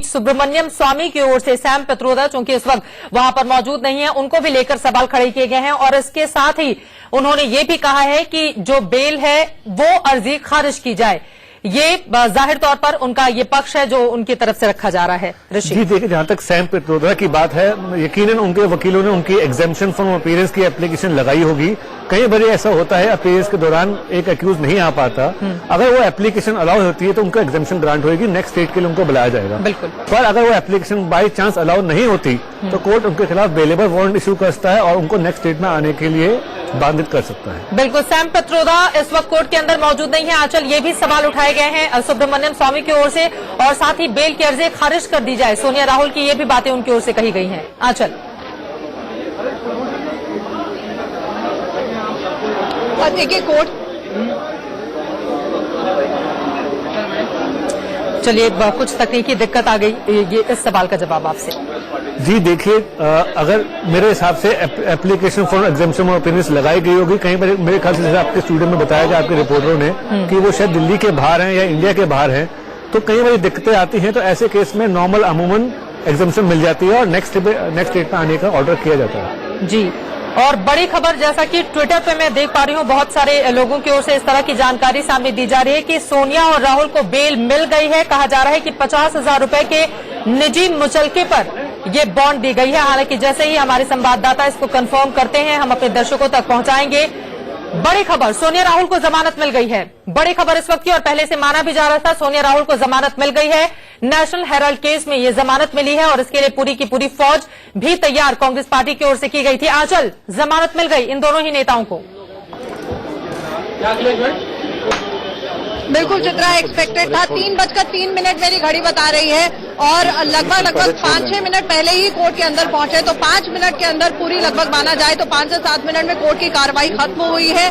सुब्रमण्यम स्वामी की ओर से सैम पित्रोदा, चूंकि इस वक्त वहां पर मौजूद नहीं है, उनको भी लेकर सवाल खड़े किए गए हैं और इसके साथ ही उन्होंने ये भी कहा है कि जो बेल है वो अर्जी खारिज की जाए। ये जाहिर तौर पर उनका ये पक्ष है जो उनकी तरफ से रखा जा रहा है। ऋषि जी देखिए, जहां तक सैम पित्रोदा की बात है, यकीनन उनके वकीलों ने उनकी एग्जेम्पशन फ्रॉम अपीयरेंस की एप्लीकेशन लगाई होगी। कई बार ऐसा होता है अपीयरेंस के दौरान एक एक्यूज नहीं आ पाता, अगर वो एप्लीकेशन अलाउ होती है तो उनको एग्जेम्पशन ग्रांट होगी, नेक्स्ट स्टेट के लिए उनको बुलाया जाएगा। बिल्कुल। पर अगर वो एप्लीकेशन बाई चांस अलाउ नहीं होती तो कोर्ट उनके खिलाफ बेलेबल वारंट इशू करता है और उनको नेक्स्ट स्टेट में आने के लिए बाधित कर सकता है। बिल्कुल। सैम पित्रोदा इस वक्त कोर्ट के अंदर मौजूद नहीं है। आंचल, ये भी सवाल उठाए गए हैं सुब्रमण्यम स्वामी की ओर से और साथ ही बेल की अर्जी खारिज कर दी जाए। सोनिया राहुल की ये भी बातें उनकी ओर से कही गई हैं। आंचल, देखिए कोर्ट, चलिए कुछ तकनीकी दिक्कत आ गई, ये इस सवाल का जवाब आपसे। जी देखिए, अगर मेरे हिसाब से application for exemption of opinions लगाई गई होगी, कहीं पर मेरे ख्याल से जैसे आपके स्टूडियो में बताया गया आपके रिपोर्टरों ने कि वो शायद दिल्ली के बाहर हैं या इंडिया के बाहर हैं, तो कई बार दिक्कतें आती हैं, तो ऐसे केस में नॉर्मल अमूमन एग्जेम्पशन मिल जाती है और नेक्स्ट स्टेट में आने का ऑर्डर किया जाता है। जी, और बड़ी खबर जैसा कि ट्विटर पे मैं देख पा रही हूँ, बहुत सारे लोगों की ओर से इस तरह की जानकारी सामने दी जा रही है कि सोनिया और राहुल को बेल मिल गई है। कहा जा रहा है कि 50,000 रुपए के निजी मुचलके पर ये बॉन्ड दी गई है। हालांकि जैसे ही हमारे संवाददाता इसको कंफर्म करते हैं, हम अपने दर्शकों तक पहुंचाएंगे। बड़ी खबर, सोनिया राहुल को जमानत मिल गई है। बड़ी खबर इस वक्त की, और पहले से माना भी जा रहा था, सोनिया राहुल को जमानत मिल गई है। नेशनल हेराल्ड केस में ये जमानत मिली है और इसके लिए पूरी की पूरी फौज भी तैयार कांग्रेस पार्टी की ओर से की गई थी। आंचल, जमानत मिल गई इन दोनों ही नेताओं को। बिल्कुल चित्रा, एक्सपेक्टेड था। 3:03 मेरी घड़ी बता रही है और लगभग 5-6 मिनट पहले ही कोर्ट के अंदर पहुंचे, तो 5 मिनट के अंदर पूरी लगभग माना जाए तो 5 से 7 मिनट में कोर्ट की कार्रवाई खत्म हुई है।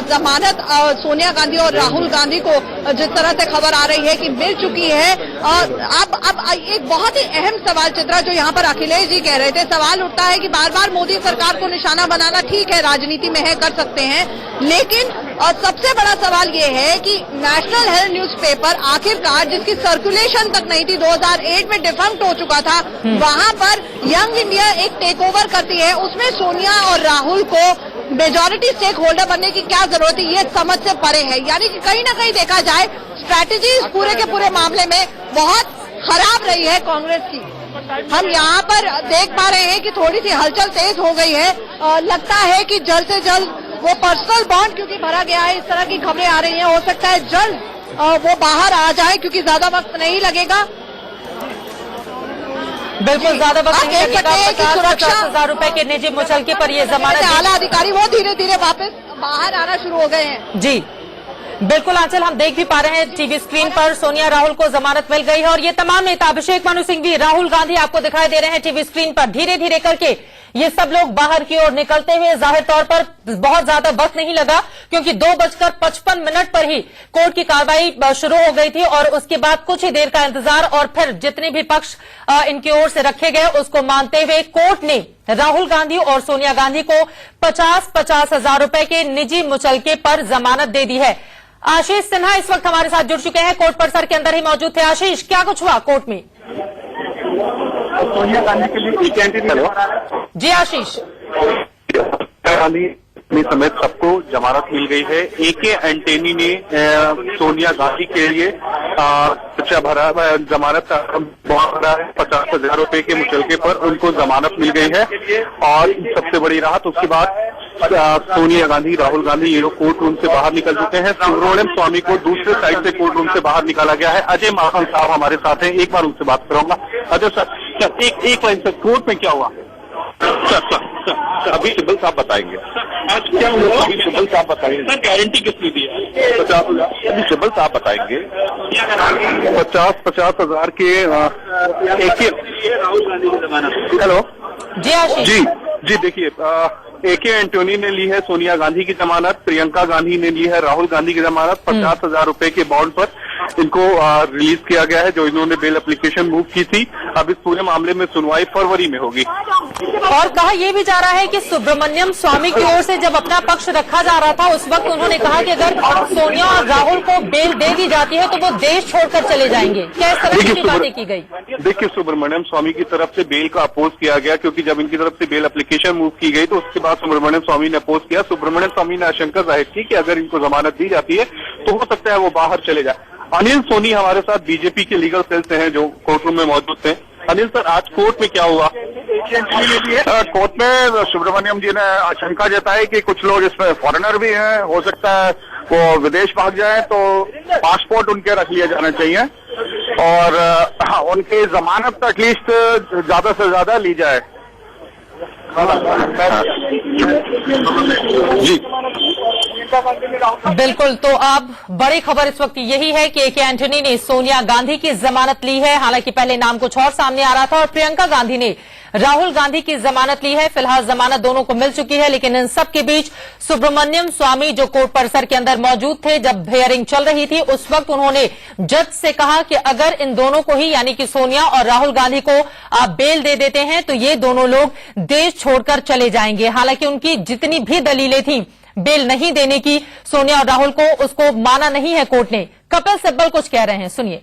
जमानत सोनिया गांधी और राहुल गांधी को जिस तरह से खबर आ रही है कि मिल चुकी है। अब एक बहुत ही अहम सवाल चित्रा, जो यहाँ पर अखिलेश जी कह रहे थे, सवाल उठता है कि बार बार मोदी सरकार को निशाना बनाना ठीक है, राजनीति में है, कर सकते हैं, लेकिन सबसे बड़ा सवाल ये है कि नेशनल हेराल्ड न्यूज़पेपर आखिरकार जिसकी सर्कुलेशन तक नहीं थी, 2008 में डिफंक्ट हो चुका था, वहां पर यंग इंडिया एक टेक ओवर करती है, उसमें सोनिया और राहुल को मेजॉरिटी स्टेक होल्डर बनने की क्या जरूरत है, ये समझ से परे है। यानी कि कहीं ना कहीं देखा जाए स्ट्रैटेजी इस पूरे के पूरे मामले में बहुत खराब रही है कांग्रेस की। हम यहाँ पर देख पा रहे हैं कि थोड़ी सी हलचल तेज हो गई है। लगता है कि जल्द से जल्द वो पर्सनल बॉन्ड क्योंकि भरा गया है, इस तरह की खबरें आ रही हैं, हो सकता है जल्द वो बाहर आ जाए क्योंकि ज्यादा वक्त नहीं लगेगा। बिल्कुल, ज्यादा वक्त नहीं लगेगा। 50,000 रुपए के निजी मुचलके पर ये जमानत, आला अधिकारी वो धीरे धीरे वापस बाहर आना शुरू हो गए हैं। जी बिल्कुल आंचल, हम देख भी पा रहे हैं टीवी स्क्रीन पर सोनिया राहुल को जमानत मिल गई है और ये तमाम नेता, अभिषेक मनु सिंह भी, राहुल गांधी आपको दिखाई दे रहे हैं टीवी स्क्रीन पर। धीरे धीरे करके ये सब लोग बाहर की ओर निकलते हुए, जाहिर तौर पर बहुत ज्यादा वक्त नहीं लगा क्योंकि 2:55 पर ही कोर्ट की कार्रवाई शुरू हो गई थी और उसके बाद कुछ ही देर का इंतजार और फिर जितने भी पक्ष इनकी ओर से रखे गए उसको मानते हुए कोर्ट ने राहुल गांधी और सोनिया गांधी को 50,000 रुपए के निजी मुचलके पर जमानत दे दी है। आशीष सिन्हा इस वक्त हमारे साथ जुड़ चुके हैं, कोर्ट परिसर के अंदर ही मौजूद थे। आशीष, क्या कुछ हुआ कोर्ट में? सोनिया गांधी के लिए जी आशीष, गांधी समेत सबको जमानत मिल गई है। एके एंटनी ने सोनिया गांधी के लिए जमानत बहुत बड़ा है, 50,000 रुपए के मुचलके पर उनको जमानत मिल गई है। और सबसे बड़ी राहत उसके बाद सोनिया गांधी, राहुल गांधी ये लोग कोर्ट रूम से बाहर निकल चुके हैं। सुब्रमण्यम स्वामी को दूसरे साइड से कोर्ट रूम से बाहर निकाला गया है। अजय माकन साहब हमारे साथ हैं, एक बार उनसे बात करूंगा। अजय सर, एक लाइन सर, कोर्ट में क्या हुआ? सर अभी सिब्बल साहब बताएंगे आज क्या हुआ, अभी सिब्बल साहब बताएंगे सर, गारंटी किसने दी है? 50,000 अभी सिब्बल साहब बताएंगे 50,000 के राहुल गांधी की जमानत। हेलो जी आशीष। जी देखिए, एके एंटोनी ने ली है सोनिया गांधी की जमानत, प्रियंका गांधी ने ली है राहुल गांधी की जमानत 50,000 रुपए के बॉन्ड पर। इनको रिलीज किया गया है, जो इन्होंने बेल एप्लीकेशन मूव की थी। अब इस पूरे मामले में सुनवाई फरवरी में होगी। और कहा यह भी जा रहा है कि सुब्रमण्यम स्वामी की ओर से जब अपना पक्ष रखा जा रहा था उस वक्त उन्होंने कहा कि अगर सोनिया और राहुल को बेल दे दी जाती है तो वो देश छोड़कर चले जाएंगे। क्या इस तरह की बातें की गई? देखिए, सुब्रमण्यम स्वामी की तरफ से बेल का अपोज किया गया, क्योंकि जब इनकी तरफ से बेल एप्लीकेशन मूव की गई तो उसके बाद सुब्रमण्यम स्वामी ने अपोज किया। सुब्रमण्यम स्वामी ने आशंका जाहिर की कि अगर इनको जमानत दी जाती है तो हो सकता है वो बाहर चले जाए। अनिल सोनी हमारे साथ बीजेपी के लीगल सेल से हैं, जो कोर्ट रूम में मौजूद थे। अनिल सर, आज कोर्ट में क्या हुआ? कोर्ट में सुब्रमण्यम जी ने आशंका जताई कि कुछ लोग इसमें फॉरेनर भी हैं, हो सकता है वो विदेश भाग जाए, तो पासपोर्ट उनके रख लिए जाने चाहिए और उनकी जमानत एटलीस्ट ज्यादा से ज्यादा ली जाए। जी बिल्कुल। तो अब बड़ी खबर इस वक्त यही है कि ए.के. एंटनी ने सोनिया गांधी की जमानत ली है। हालांकि पहले नाम कुछ और सामने आ रहा था और प्रियंका गांधी ने राहुल गांधी की जमानत ली है। फिलहाल जमानत दोनों को मिल चुकी है, लेकिन इन सब के बीच सुब्रमण्यम स्वामी जो कोर्ट परिसर के अंदर मौजूद थे जब हियरिंग चल रही थी, उस वक्त उन्होंने जज से कहा कि अगर इन दोनों को ही यानी कि सोनिया और राहुल गांधी को आप बेल दे देते हैं तो ये दोनों लोग देश छोड़कर चले जाएंगे। हालांकि उनकी जितनी भी दलीलें थी बेल नहीं देने की सोनिया और राहुल को, उसको माना नहीं है कोर्ट ने। कपिल सिब्बल कुछ कह रहे हैं, सुनिए।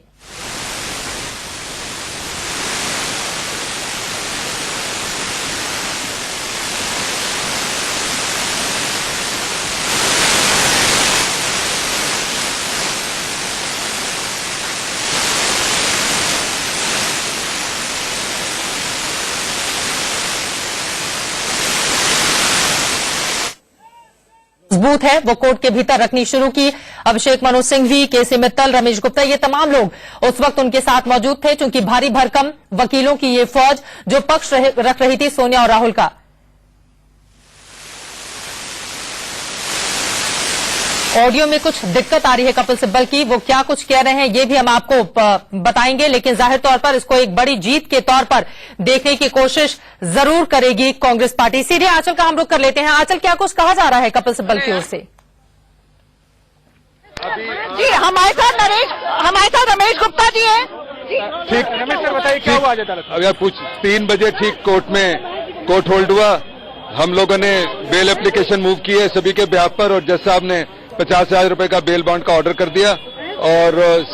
बूथ है वो कोर्ट के भीतर रखनी शुरू की। अभिषेक मनु सिंघवी, के.सी. मित्तल, रमेश गुप्ता, ये तमाम लोग उस वक्त उनके साथ मौजूद थे, चूंकि भारी भरकम वकीलों की ये फौज जो पक्ष रख रही थी सोनिया और राहुल का। ऑडियो में कुछ दिक्कत आ रही है कपिल सिब्बल की, वो क्या कुछ कह रहे हैं ये भी हम आपको बताएंगे, लेकिन जाहिर तौर पर इसको एक बड़ी जीत के तौर पर देखने की कोशिश जरूर करेगी कांग्रेस पार्टी। सीधे आंचल का हम रुख कर लेते हैं। आंचल, क्या कुछ कहा जा रहा है कपिल सिब्बल की ओर से? जी हमारे साथ रमेश गुप्ता जी हैं। ठीक, रमेश सर बताइए क्या हुआ आज अदालत? अब यार कुछ 3 बजे ठीक कोर्ट होल्ड हुआ। हम लोगों ने बेल एप्लीकेशन मूव की है सभी के बिहाफ पर और जज साहब ने 50,000 रुपए का बेल बॉन्ड का ऑर्डर कर दिया और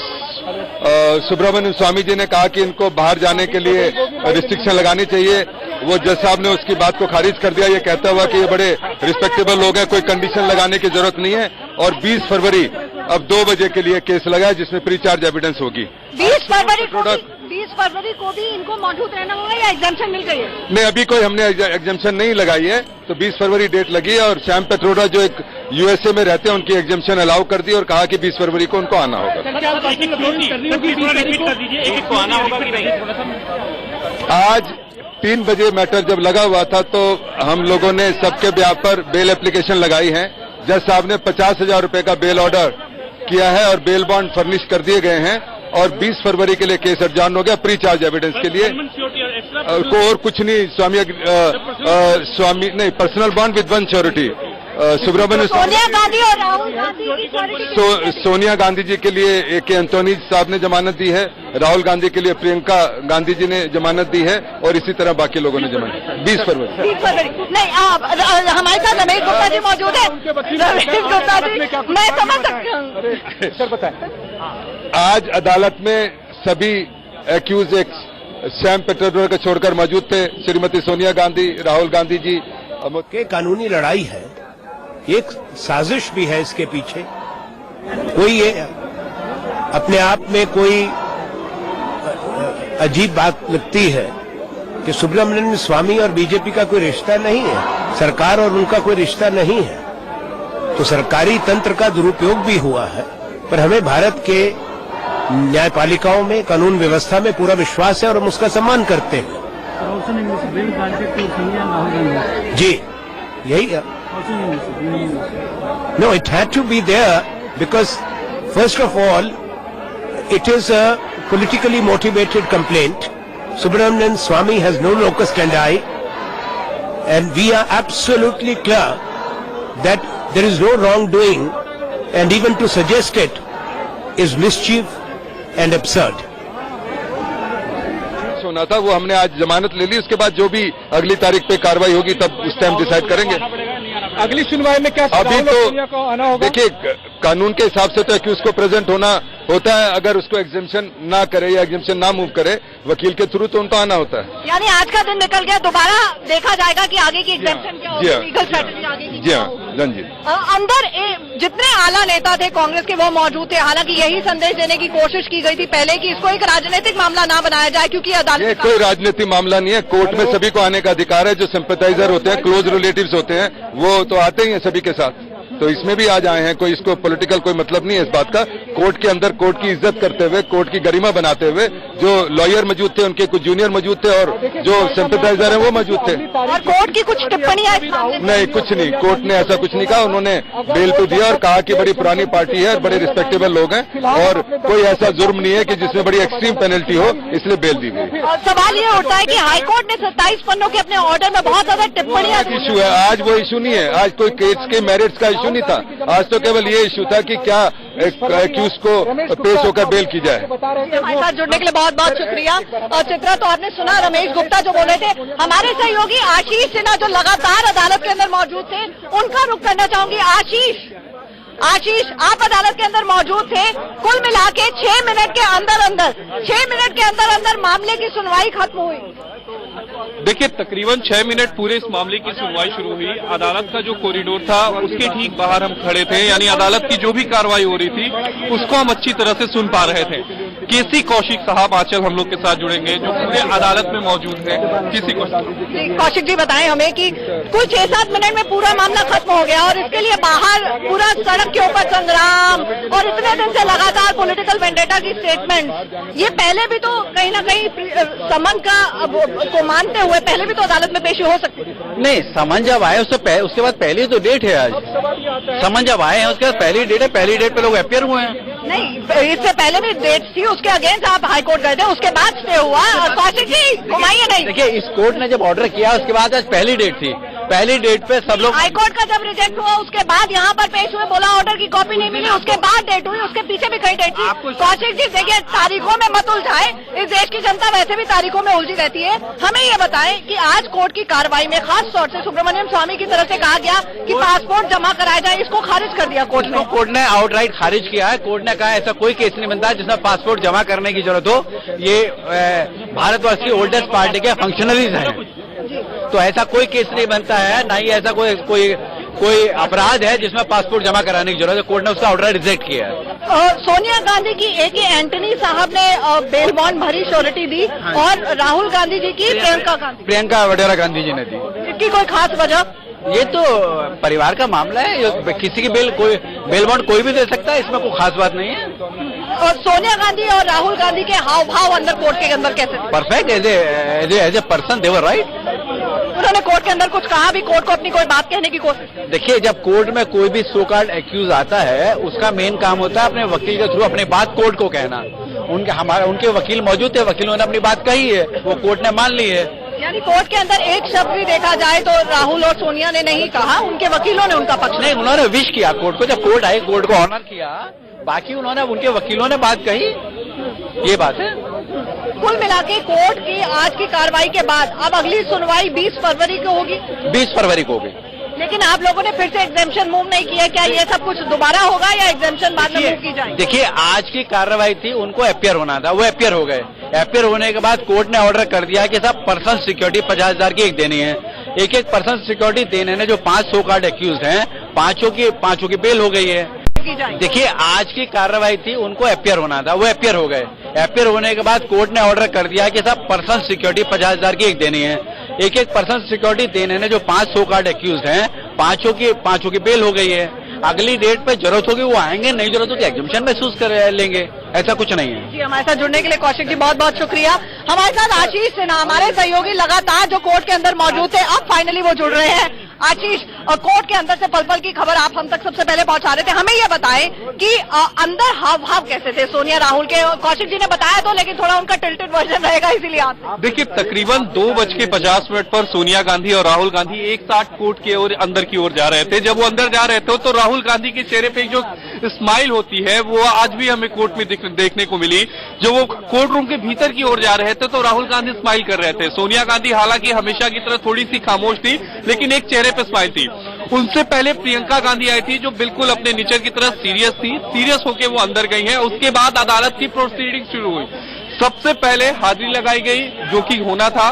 सुब्रमण्यम स्वामी जी ने कहा कि इनको बाहर जाने के लिए रिस्ट्रिक्शन लगानी चाहिए। वो जज साहब ने उसकी बात को खारिज कर दिया, ये कहता हुआ कि ये बड़े रिस्पेक्टेबल लोग हैं, कोई कंडीशन लगाने की जरूरत नहीं है। और 20 फरवरी अब 2 बजे के लिए केस लगा है जिसमें प्री चार्ज एविडेंस होगी। 20 फरवरी को भी इनको मौजूद रहना होगा या एग्जाम्पशन मिल गई है? नहीं, अभी कोई हमने एग्जाम्पशन नहीं लगाई है, तो 20 फरवरी डेट लगी है और श्याम पेट्रोडा जो एक यूएसए में रहते हैं उनकी एग्जाम्पशन अलाउ कर दी और कहा कि 20 फरवरी को उनको आना होगा। आज 3 बजे मैटर जब लगा हुआ था तो हम लोगों ने सबके ब्याह पर बेल एप्लीकेशन लगाई है। जज साहब ने 50,000 रुपए का बेल ऑर्डर किया है और बेल बॉन्ड फर्निश कर दिए गए हैं और 20 फरवरी के लिए केस एडजॉर्न हो गया प्री चार्ज एविडेंस के लिए। को और कुछ नहीं, स्वामी नहीं, personal bond with 1 surety. Subramanian Sonia Gandhi और राहुल गांधी की श्योरिटी सोनिया गांधी जी के लिए ए.के. एंटनी साहब ने जमानत दी है, राहुल गांधी के लिए प्रियंका गांधी जी ने जमानत दी है और इसी तरह बाकी लोगों ने जमानत 20 फरवरी। नहीं, आप हमारे साथ रमेश गुप्ता जी मौजूद है। रमेश गुप्ता जी, मैं समझ सकती हूँ। सर बताएं। आज अदालत में सभी एक्यूज श्याम पेट्रोडा को छोड़कर मौजूद थे। श्रीमती सोनिया गांधी, राहुल गांधी जी के कानूनी लड़ाई है, एक साजिश भी है इसके पीछे। कोई ये अपने आप में कोई अजीब बात लगती है कि सुब्रमण्यम स्वामी और बीजेपी का कोई रिश्ता नहीं है, सरकार और उनका कोई रिश्ता नहीं है, तो सरकारी तंत्र का दुरुपयोग भी हुआ है। पर हमें भारत के न्यायपालिकाओं में, कानून व्यवस्था में पूरा विश्वास है और हम उसका सम्मान करते हैं। जी, यही है। No, it had to be there because first of all, it is a politically motivated complaint. Subramanian Swamy has no locus standi, and we are absolutely clear that there is no wrongdoing, and even to suggest it is mischief and absurd. होना था वो हमने आज जमानत ले ली, उसके बाद जो भी अगली तारीख पे कार्रवाई होगी तब उस टाइम डिसाइड करेंगे। अगली सुनवाई में क्या अभी तो देखिए कानून के हिसाब से तो एक्यूज को प्रेजेंट होना होता है, अगर उसको एग्जेम्पशन ना करे या एग्जेम्पशन ना मूव करे वकील के थ्रू तो उनको आना होता है। यानी आज का दिन निकल गया, दोबारा देखा जाएगा कि आगे की एग्जेम्पशन क्या होगी, लीगल स्ट्रेटजी आगे की जी क्या हाँ होगी। रंजीत, अंदर जितने आला नेता थे कांग्रेस के वो मौजूद थे, हालांकि यही संदेश देने की कोशिश की गई थी पहले कि इसको एक राजनीतिक मामला ना बनाया जाए क्योंकि ये अदालत कोई राजनीतिक मामला नहीं है। कोर्ट में सभी को आने का अधिकार है, जो सिंपैथाइजर होते हैं, क्लोज रिलेटिव्स होते हैं, वो तो आते ही हैं सभी के साथ, तो इसमें भी आज आए हैं। कोई इसको पॉलिटिकल कोई मतलब नहीं है इस बात का। कोर्ट के अंदर कोर्ट की इज्जत करते हुए, कोर्ट की गरिमा बनाते हुए, जो लॉयर मौजूद थे उनके कुछ जूनियर मौजूद थे और जो सिंपैथाइजर हैं वो मौजूद थे। और कोर्ट की कुछ टिप्पणियां नहीं, कुछ नहीं, कोर्ट ने ऐसा कुछ नहीं कहा। उन्होंने बेल पे दिया और कहा कि बड़ी पुरानी पार्टी है और बड़े रिस्पेक्टेबल लोग हैं और कोई ऐसा जुर्म नहीं है कि जिसमें बड़ी एक्सट्रीम पेनल्टी हो, इसलिए बेल दी गई। और सवाल ये उठता है कि हाईकोर्ट ने 27 पन्नों के अपने ऑर्डर में बहुत ज्यादा टिप्पणियां इशू है, आज वो इशू नहीं है। आज कोई केस के मेरिट्स का इशू नहीं था, आज तो केवल ये इशू था कि क्या एक्यूज को पेश होकर बेल की जाए। हमारे साथ जुड़ने के लिए बहुत बहुत शुक्रिया। और चित्रा, तो आपने सुना रमेश गुप्ता जो बोल रहे थे, हमारे सहयोगी आशीष सिन्हा जो लगातार अदालत के अंदर मौजूद थे, उनका रुख करना चाहूंगी। आशीष, आप अदालत के अंदर मौजूद थे, कुल मिला के 6 मिनट के अंदर मामले की सुनवाई खत्म हुई। देखिए, तकरीबन 6 मिनट पूरे इस मामले की सुनवाई शुरू हुई। अदालत का जो कॉरिडोर था उसके ठीक बाहर हम खड़े थे, यानी अदालत की जो भी कार्रवाई हो रही थी उसको हम अच्छी तरह से सुन पा रहे थे। केसी कौशिक साहब आंचल हम लोग के साथ जुड़ेंगे जो पूरे अदालत में मौजूद है। कौशिक जी बताएं हमें कि कुल 6-7 मिनट में पूरा मामला खत्म हो गया और इसके लिए बाहर पूरा सड़क के ऊपर संग्राम और इतने दिन से लगातार पॉलिटिकल वेंडेटा की स्टेटमेंट, ये पहले भी तो कहीं ना कहीं समन को मानते हुए पहले भी तो अदालत में पेशी हो सकती है। नहीं, समन जब आए उसके बाद पहली तो डेट है। आज समन जब आए हैं उसके बाद पहली डेट है, पहली डेट पे लोग अपियर हुए हैं। नहीं, इससे पहले भी डेट थी, उसके अगेंस्ट आप हाईकोर्ट गए थे, उसके बाद स्टे हुआ। कौशिक जी घुमाइए नहीं। देखिए, इस कोर्ट ने जब ऑर्डर किया उसके बाद आज पहली डेट थी, पहली डेट पे सब लोग हाईकोर्ट का जब रिजेक्ट हुआ उसके बाद यहाँ पर पेश हुए, बोला ऑर्डर की कॉपी नहीं मिली, उसके बाद डेट हुई, उसके पीछे भी कई डेट थी। कौशिक जी देखिए, तारीखों में मत उलझाए, इस देश की जनता वैसे भी तारीखों में उलझी रहती है। हमें ये बताएं कि आज कोर्ट की कार्रवाई में खास तौर से सुब्रमण्यम स्वामी की तरफ से कहा गया कि पासपोर्ट जमा कराया जाए, इसको खारिज कर दिया कोर्ट ने। कोर्ट ने आउटराइट खारिज किया है। कोर्ट ने कहा ऐसा कोई केस नहीं बनता जिसमें पासपोर्ट जमा करने की जरूरत हो। ये भारतवर्ष की ओल्डेस्ट पार्टी के फंक्शनरीज हैं, तो ऐसा कोई केस नहीं बनता है, ना ही ऐसा कोई अपराध है जिसमें पासपोर्ट जमा कराने की जरूरत है। कोर्ट ने उसका ऑर्डर रिजेक्ट किया है। सोनिया गांधी की A.K. एंटनी साहब ने बेल बॉन्ड भरी, श्योरिटी दी और राहुल गांधी जी की प्रियंका वडेरा गांधी जी ने दी। इसकी कोई खास वजह? ये तो परिवार का मामला है, किसी की बेल बॉन्ड कोई भी दे सकता है, इसमें कोई खास बात नहीं है। और सोनिया गांधी और राहुल गांधी के हाव भाव अंदर कोर्ट के अंदर कैसे? Perfect, as a person they were right. उन्होंने कोर्ट के अंदर कुछ कहा भी, कोर्ट को अपनी कोई बात कहने की कोशिश? देखिए, जब कोर्ट में कोई भी सो कॉल्ड एक्यूज आता है, उसका मेन काम होता है अपने वकील के थ्रू अपनी बात कोर्ट को कहना। उनके वकील मौजूद थे, वकीलों ने अपनी बात कही है, वो कोर्ट ने मान ली है। यानी कोर्ट के अंदर एक शब्द भी देखा जाए तो राहुल और सोनिया ने नहीं कहा, उनके वकीलों ने उनका पक्ष नहीं, उन्होंने विश किया कोर्ट को, जब कोर्ट आई कोर्ट को ऑनर किया, बाकी उन्होंने उनके वकीलों ने बात कही, ये बात है। कुल मिला के कोर्ट की आज की कार्रवाई के बाद अब अगली सुनवाई 20 फरवरी को होगी। 20 फरवरी को होगी। लेकिन आप लोगों ने फिर से एग्जेम्पशन मूव नहीं किया, क्या ये सब कुछ दोबारा होगा या एग्जेम्पशन बाद में मूव की जाए? देखिए, आज की कार्रवाई थी, उनको अपियर होना था, वो अपियर हो गए। अपियर होने के बाद कोर्ट ने ऑर्डर कर दिया कि सब पर्सनल सिक्योरिटी 50,000 की एक देनी है। एक पर्सनल सिक्योरिटी देने ने जो 5 सो कॉल्ड एक्यूज हैं, पांचों की बेल हो गई है। देखिए, आज की कार्रवाई थी, उनको अपियर होना था, वो अपियर हो गए। अपियर होने के बाद कोर्ट ने ऑर्डर कर दिया कि सब पर्सनल सिक्योरिटी 50,000 की एक देनी है। एक पर्सनल सिक्योरिटी देने ने जो 5 सो कॉल्ड एक्यूज हैं, पांचों की बेल हो गई है। अगली डेट पे जरूरत होगी वो आएंगे, नहीं जरूरत होगी एग्जम्पशन महसूस कर लेंगे, ऐसा कुछ नहीं है। जी, हमारे साथ जुड़ने के लिए कौशिक जी बहुत बहुत शुक्रिया। हमारे साथ आशीष सिन्हा, हमारे सहयोगी लगातार जो कोर्ट के अंदर मौजूद थे, अब फाइनली वो जुड़ रहे हैं। आशीष, कोर्ट के अंदर से पल पल की खबर आप हम तक सबसे पहले पहुंचा रहे थे, हमें ये बताएं कि अंदर हाव भाव कैसे थे सोनिया राहुल के? कौशिक जी ने बताया तो, लेकिन थोड़ा उनका टिल्टेड वर्जन रहेगा, इसीलिए आप देखिए, तकरीबन 2:50 पर सोनिया गांधी और राहुल गांधी एक साथ कोर्ट के अंदर की ओर जा रहे थे। जब वो अंदर जा रहे थे तो राहुल गांधी के चेहरे पे जो स्माइल होती है वो आज भी हमें कोर्ट में देखने को मिली। जो वो कोर्ट रूम के भीतर की ओर जा रहे थे तो राहुल गांधी स्माइल कर रहे थे। सोनिया गांधी हालांकि हमेशा की तरह थोड़ी सी खामोश थी, लेकिन एक चेहरे पे स्माइल थी। उनसे पहले प्रियंका गांधी आई थी जो बिल्कुल अपने नेचर की तरह सीरियस थी। सीरियस होकर वो अंदर गई है। उसके बाद अदालत की प्रोसीडिंग शुरू हुई। सबसे पहले हाजिरी लगाई गई जो कि होना था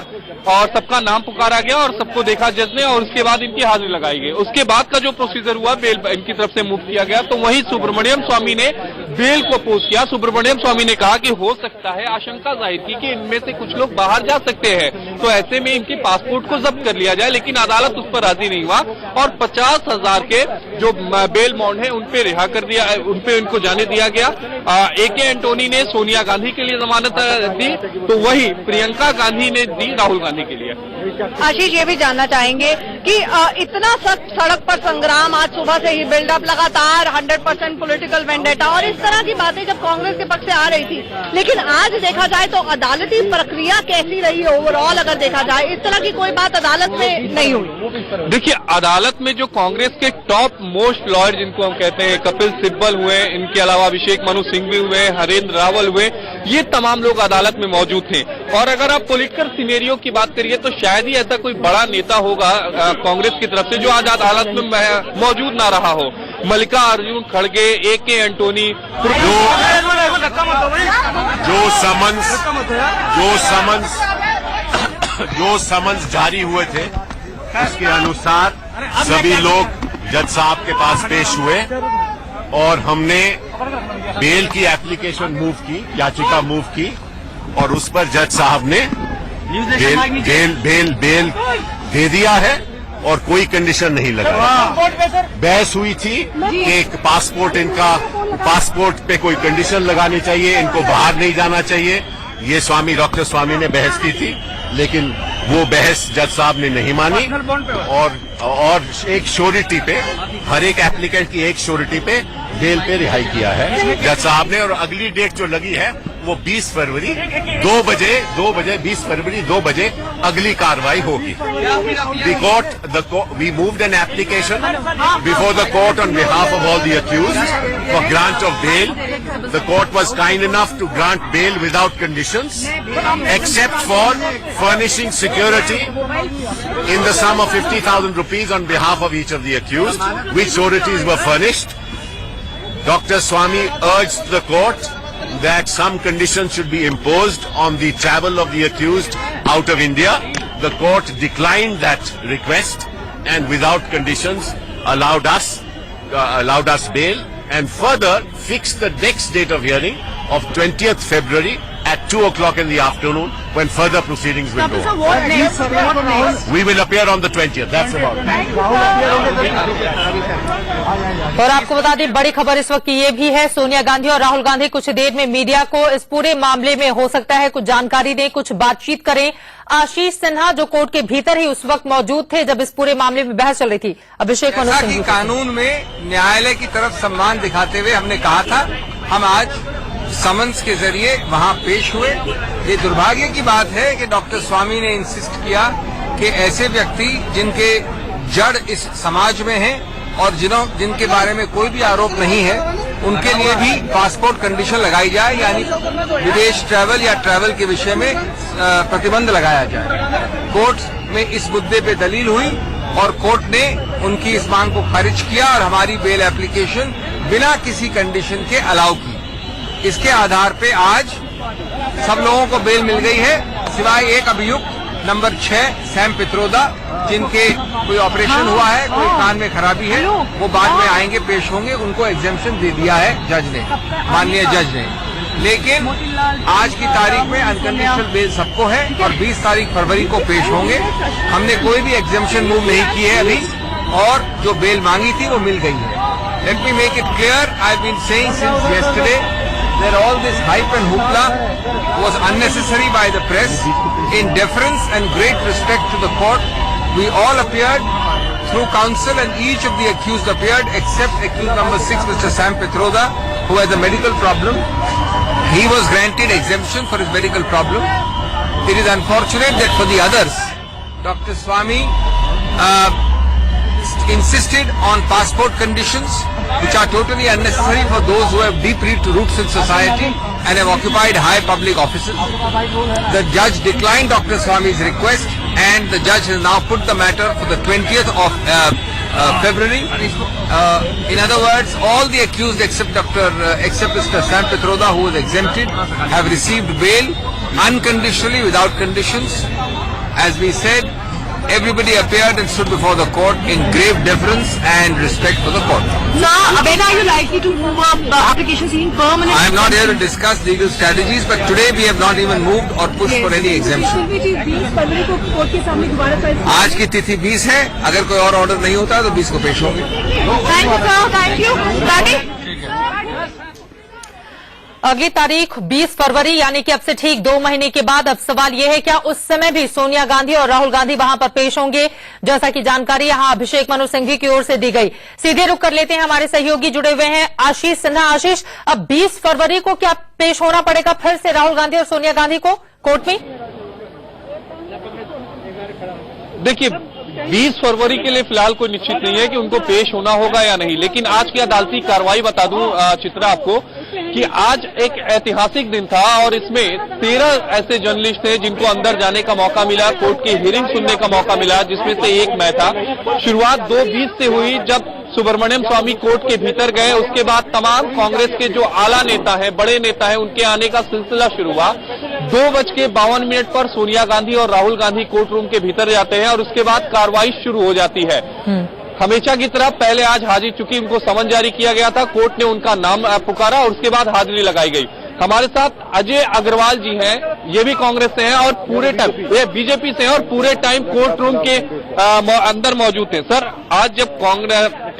और सबका नाम पुकारा गया और सबको देखा जज ने और उसके बाद इनकी हाजिरी लगाई गई। उसके बाद का जो प्रोसीजर हुआ बेल इनकी तरफ से मूव किया गया। तो वहीं सुब्रमण्यम स्वामी ने बेल को अपोज किया। सुब्रमण्यम स्वामी ने कहा कि हो सकता है, आशंका जाहिर की कि इनमें से कुछ लोग बाहर जा सकते हैं, तो ऐसे में इनके पासपोर्ट को जब्त कर लिया जाए। लेकिन अदालत उस पर राजी नहीं हुआ और 50,000 के जो बेल बॉन्ड है उनपे रिहा कर दिया, उनपे उनको जाने दिया गया। AK एंटोनी ने सोनिया गांधी के लिए जमानत दी, तो वही प्रियंका गांधी ने दी राहुल गांधी के लिए। आशीष, ये भी जानना चाहेंगे कि इतना सख्त सड़क पर संग्राम, आज सुबह से ही बिल्डअप लगातार 100% पॉलिटिकल वेंडेटा और इस तरह की बातें जब कांग्रेस के पक्ष से आ रही थी, लेकिन आज देखा जाए तो अदालती प्रक्रिया कैसी रही है ओवरऑल? अगर देखा जाए इस तरह की कोई बात अदालत में नहीं हुई। देखिए, अदालत में जो कांग्रेस के टॉप मोस्ट लॉयर जिनको हम कहते हैं, कपिल सिब्बल हुए, इनके अलावा अभिषेक मनु सिंघवी हुए, हरेंद्र रावल हुए, ये तमाम लोग अदालत में मौजूद थे। और अगर आप पॉलिटिकल सिनेरियो की बात करिए तो शायद ही ऐसा कोई बड़ा नेता होगा कांग्रेस की तरफ से जो आज अदालत में मौजूद ना रहा हो। मल्लिकार्जुन खड़गे, AK एंटोनी, जो समन्स जारी हुए थे उसके अनुसार सभी लोग जज साहब के पास पेश हुए और हमने बेल की एप्लीकेशन मूव की, याचिका मूव की और उस पर जज साहब ने बेल दे दिया है और कोई कंडीशन नहीं लगाई। बहस हुई थी कि पासपोर्ट पे कोई कंडीशन लगानी चाहिए, इनको बाहर नहीं जाना चाहिए। ये डॉक्टर स्वामी ने बहस की थी, लेकिन वो बहस जज साहब ने नहीं मानी और एक श्योरिटी पे, हर एक एप्लीकेंट की एक श्योरिटी पे बेल पे रिहाई किया है जज साहब ने। और अगली डेट जो लगी है वो 20 फरवरी 2 बजे अगली कार्रवाई होगी। We moved an application before the court on behalf of all the accused for grant of bail. The court was kind enough to grant bail without conditions, except for furnishing security in the sum of 50,000 rupees on behalf of each of the accused, which sureties were furnished. Dr. Swami urged the court that some conditions should be imposed on the travel of the accused out of India. The court declined that request and without conditions allowed us bail and further fixed the next date of hearing of 20th February at 2 o'clock in the afternoon when further proceedings will go on. We will appear on the 20th. That's about it. और आपको बता दें, बड़ी खबर इस वक्त की ये भी है, सोनिया गांधी और राहुल गांधी कुछ देर में मीडिया को इस पूरे मामले में हो सकता है कुछ जानकारी दें, कुछ बातचीत करें। आशीष सिन्हा जो कोर्ट के भीतर ही उस वक्त मौजूद थे जब इस पूरे मामले में बहस चल रही थी। अभिषेक मनु सिंघवी, कानून में न्यायालय की तरफ सम्मान दिखाते हुए हमने कहा था हम आज समन्स के जरिए वहां पेश हुए। ये दुर्भाग्य की बात है कि डॉक्टर स्वामी ने इंसिस्ट किया कि ऐसे व्यक्ति जिनके जड़ इस समाज में हैं और जिनके बारे में कोई भी आरोप नहीं है, उनके लिए भी पासपोर्ट कंडीशन लगाई जाए, यानी विदेश ट्रैवल या ट्रैवल के विषय में प्रतिबंध लगाया जाए। कोर्ट में इस मुद्दे पे दलील हुई और कोर्ट ने उनकी इस मांग को खारिज किया और हमारी बेल एप्लीकेशन बिना किसी कंडीशन के अलाउ की। इसके आधार पे आज सब लोगों को बेल मिल गई है, सिवाय एक अभियुक्त नंबर 6 सैम पित्रोदा, जिनके कोई ऑपरेशन हुआ है, कोई कान में खराबी है, वो बाद में आएंगे, पेश होंगे। उनको एग्जेम्पशन दे दिया है जज ने, माननीय जज ने। लेकिन आज की तारीख में अनकंडीशनल बेल सबको है और 20 तारीख फरवरी को पेश होंगे। हमने कोई भी एग्जेम्पशन मूव नहीं की है अभी और जो बेल मांगी थी वो मिल गई है। Let me make it clear, I have been saying since yesterday that all this hype and hoopla was unnecessary by the press. In deference and great respect to the court, we all appeared through counsel and each of the accused appeared except accused number 6, Mr. Sam Pitroda, who has a medical problem. He was granted exemption for his medical problem. It is unfortunate that for the others, Dr. Swami insisted on passport conditions, which are totally unnecessary for those who have deep roots in society and have occupied high public offices. The judge declined Dr. Swami's request, and the judge has now put the matter for the 20th of February. In other words, all the accused except Mr. Sam Pitroda, who was exempted, have received bail unconditionally, without conditions. As we said, everybody appeared and stood before the court in grave deference and respect for the court. Sir, when are you likely to move up application seeking permanent? I am not here to discuss legal strategies, but today we have not even moved or pushed for any exemption. 20 फरवरी को court के सामने दोबारा file. आज की तिथि 20 है, अगर कोई और ऑर्डर नहीं होता तो 20 को पेश होंगे। थैंक यू दादी। अगली तारीख 20 फरवरी यानी कि अब से ठीक 2 महीने के बाद। अब सवाल यह है, क्या उस समय भी सोनिया गांधी और राहुल गांधी वहां पर पेश होंगे? जैसा कि जानकारी यहां अभिषेक मनु सिंघवी की ओर से दी गई। सीधे रुख कर लेते हैं, हमारे सहयोगी जुड़े हुए हैं आशीष सिन्हा। आशीष, अब 20 फरवरी को क्या पेश होना पड़ेगा फिर से राहुल गांधी और सोनिया गांधी को कोर्ट में? देखिए, 20 फरवरी के लिए फिलहाल कोई निश्चित नहीं है कि उनको पेश होना होगा या नहीं, लेकिन आज की अदालती कार्रवाई बता दूं चित्रा आपको कि आज एक ऐतिहासिक दिन था और इसमें 13 ऐसे जर्नलिस्ट थे जिनको अंदर जाने का मौका मिला, कोर्ट की हियरिंग सुनने का मौका मिला, जिसमें से एक मैं था। शुरुआत 2:20 से हुई जब सुब्रमण्यम स्वामी कोर्ट के भीतर गए। उसके बाद तमाम कांग्रेस के जो आला नेता हैं, बड़े नेता हैं, उनके आने का सिलसिला शुरू हुआ। 2:52 पर सोनिया गांधी और राहुल गांधी कोर्ट रूम के भीतर जाते हैं और उसके बाद कार्रवाई शुरू हो जाती है। हमेशा की तरह पहले आज हाजिर, चूंकि उनको समन जारी किया गया था, कोर्ट ने उनका नाम पुकारा और उसके बाद हाजिरी लगाई गई। हमारे साथ अजय अग्रवाल जी हैं, ये भी कांग्रेस से हैं और पूरे टाइम ये बीजेपी से हैं और पूरे टाइम कोर्ट रूम के अंदर मौजूद थे। सर, आज जब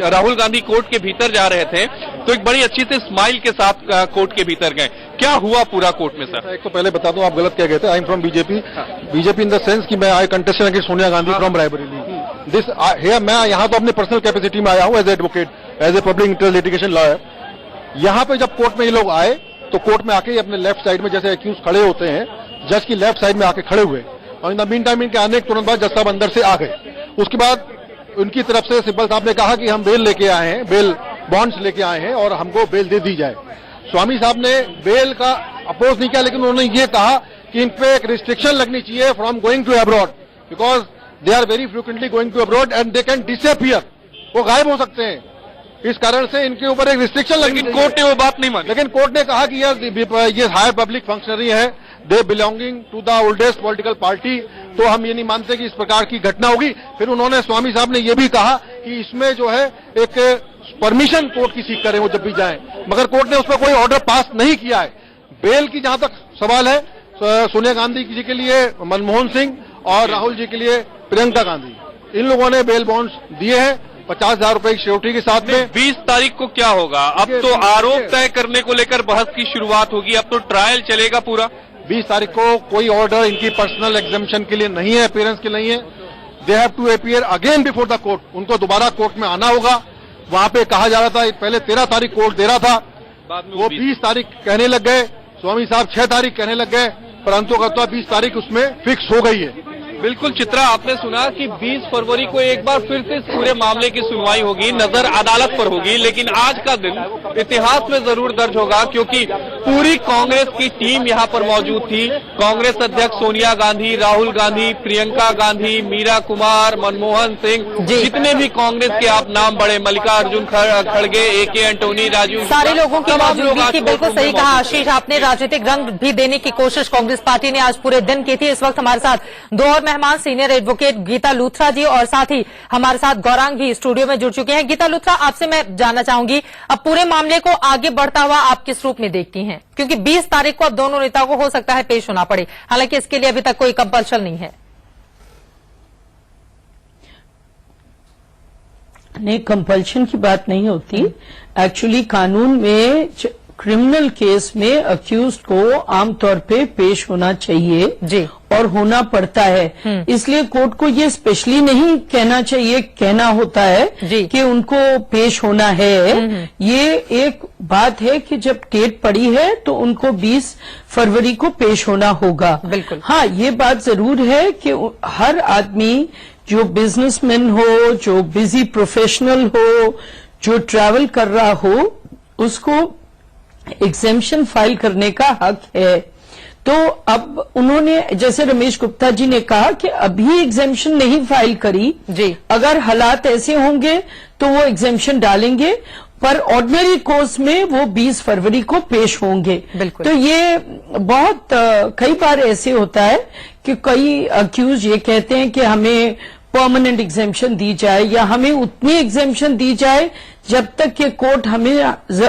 राहुल गांधी कोर्ट के भीतर जा रहे थे तो एक बड़ी अच्छी सी स्माइल के साथ कोर्ट के भीतर गए। क्या हुआ पूरा कोर्ट में सर? एक तो पहले बता दूं, आप गलत कह गए थे। I am from BJP in the sense कि मैं I contested against Sonia Gandhi from Raebareli. मैं यहाँ तो अपनी पर्सनल कैपेसिटी में आया हूँ as advocate, as a public interest litigation lawyer. यहाँ पे जब कोर्ट में ये लोग आए तो कोर्ट में आके अपने लेफ्ट साइड में जैसे एक्यूज खड़े होते हैं, जज की लेफ्ट साइड में आके खड़े हुए और इन द मीन टाइम इनके आने के तुरंत बाद जज साहब अंदर से आ गए। उसके बाद उनकी तरफ से सिब्बल साहब ने कहा कि हम बेल लेके आए हैं, बेल बॉन्ड्स लेके आए हैं और हमको बेल दे दी जाए। स्वामी साहब ने बेल का अपोज नहीं किया, लेकिन उन्होंने ये कहा कि इन पे एक रिस्ट्रिक्शन लगनी चाहिए from going to abroad, because they are very frequently going to abroad and they can disappear, वो गायब हो सकते हैं। इस कारण से इनके ऊपर एक रिस्ट्रिक्शन लगी। कोर्ट ने वो बात नहीं मानी, लेकिन कोर्ट ने कहा कि ये हायर पब्लिक फंक्शनरी है, they belonging to the oldest political party, तो हम ये नहीं मानते कि इस प्रकार की घटना होगी। फिर उन्होंने, स्वामी साहब ने ये भी कहा कि इसमें जो है एक परमिशन कोर्ट की सीख करें वो जब भी जाएं, मगर कोर्ट ने उस पर कोई ऑर्डर पास नहीं किया है। बेल की जहां तक सवाल है, सोनिया गांधी जी के लिए मनमोहन सिंह और राहुल जी के लिए प्रियंका गांधी, इन लोगों ने बेल बॉन्ड्स दिए हैं 50,000 रुपए की श्योरिटी के साथ में। 20 तारीख को क्या होगा? अब तो आरोप तय करने को लेकर बहस की शुरुआत होगी, अब तो ट्रायल चलेगा पूरा। 20 तारीख को कोई ऑर्डर इनकी पर्सनल एग्जामिशन के लिए नहीं है, अपीयरेंस के नहीं है। They have to appear again before the court, उनको दोबारा कोर्ट में आना होगा। वहां पे कहा जा रहा था पहले 13 तारीख कोर्ट दे रहा था, वो 20 तारीख कहने लग गए, स्वामी साहब 6 तारीख कहने लग गए, परंतु 20 तारीख उसमें फिक्स हो गई है। बिल्कुल चित्रा, आपने सुना कि 20 फरवरी को एक बार फिर से इस पूरे मामले की सुनवाई होगी, नजर अदालत पर होगी। लेकिन आज का दिन इतिहास में जरूर दर्ज होगा क्योंकि पूरी कांग्रेस की टीम यहाँ पर मौजूद थी। कांग्रेस अध्यक्ष सोनिया गांधी, राहुल गांधी, प्रियंका गांधी, मीरा कुमार, मनमोहन सिंह, जितने भी कांग्रेस के आप नाम बड़े, मल्लिकार्जुन खड़गे, AK एंटोनी, राजू, सारे लोगों की मौजूदगी की बिल्कुल सही कहा आशीष आपने। राजनीतिक रंग भी देने की कोशिश कांग्रेस पार्टी ने आज पूरे दिन की थी। इस वक्त हमारे साथ 2 और मेहमान, सीनियर एडवोकेट गीता लूथरा जी और साथ ही हमारे साथ गौरांग भी स्टूडियो में जुड़ चुके हैं। गीता लूथरा, आपसे मैं जानना चाहूंगी, अब पूरे मामले को आगे बढ़ता हुआ आप किस रूप में देखती हैं? क्योंकि 20 तारीख को अब दोनों नेताओं को हो सकता है पेश होना पड़े, हालांकि इसके लिए अभी तक कोई कंपल्शन नहीं है। नहीं, कंपल्शन की बात नहीं होती। एक्चुअली कानून में क्रिमिनल केस में अक्यूज्ड को आमतौर पे पेश होना चाहिए जी, और होना पड़ता है। इसलिए कोर्ट को ये स्पेशली नहीं कहना चाहिए, कहना होता है कि उनको पेश होना है। ये एक बात है कि जब डेट पड़ी है तो उनको 20 फरवरी को पेश होना होगा। बिल्कुल। हाँ, ये बात जरूर है कि हर आदमी जो बिजनेसमैन हो, जो बिजी प्रोफेशनल हो, जो ट्रैवल कर रहा हो, उसको एग्जेम्पशन फाइल करने का हक है। तो अब उन्होंने, जैसे रमेश गुप्ता जी ने कहा कि अभी एग्जेम्पशन नहीं फाइल करी जी, अगर हालात ऐसे होंगे तो वो एग्जेम्पशन डालेंगे, पर ऑर्डिनरी कोर्स में वो 20 फरवरी को पेश होंगे। बिल्कुल। तो ये बहुत कई बार ऐसे होता है कि कई अक्यूज ये कहते हैं कि हमें परमानेंट एग्जेम्पशन दी जाए या हमें उतनी एग्जेम्पशन दी जाए जब तक कि कोर्ट हमें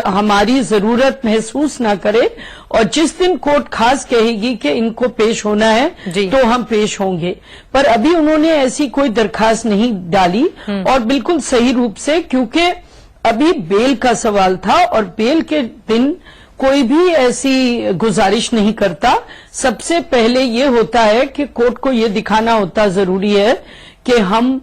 हमारी जरूरत महसूस ना करे, और जिस दिन कोर्ट खास कहेगी कि इनको पेश होना है तो हम पेश होंगे। पर अभी उन्होंने ऐसी कोई दरखास्त नहीं डाली, और बिल्कुल सही रूप से, क्योंकि अभी बेल का सवाल था और बेल के दिन कोई भी ऐसी गुजारिश नहीं करता। सबसे पहले ये होता है कि कोर्ट को ये दिखाना होता जरूरी है कि हम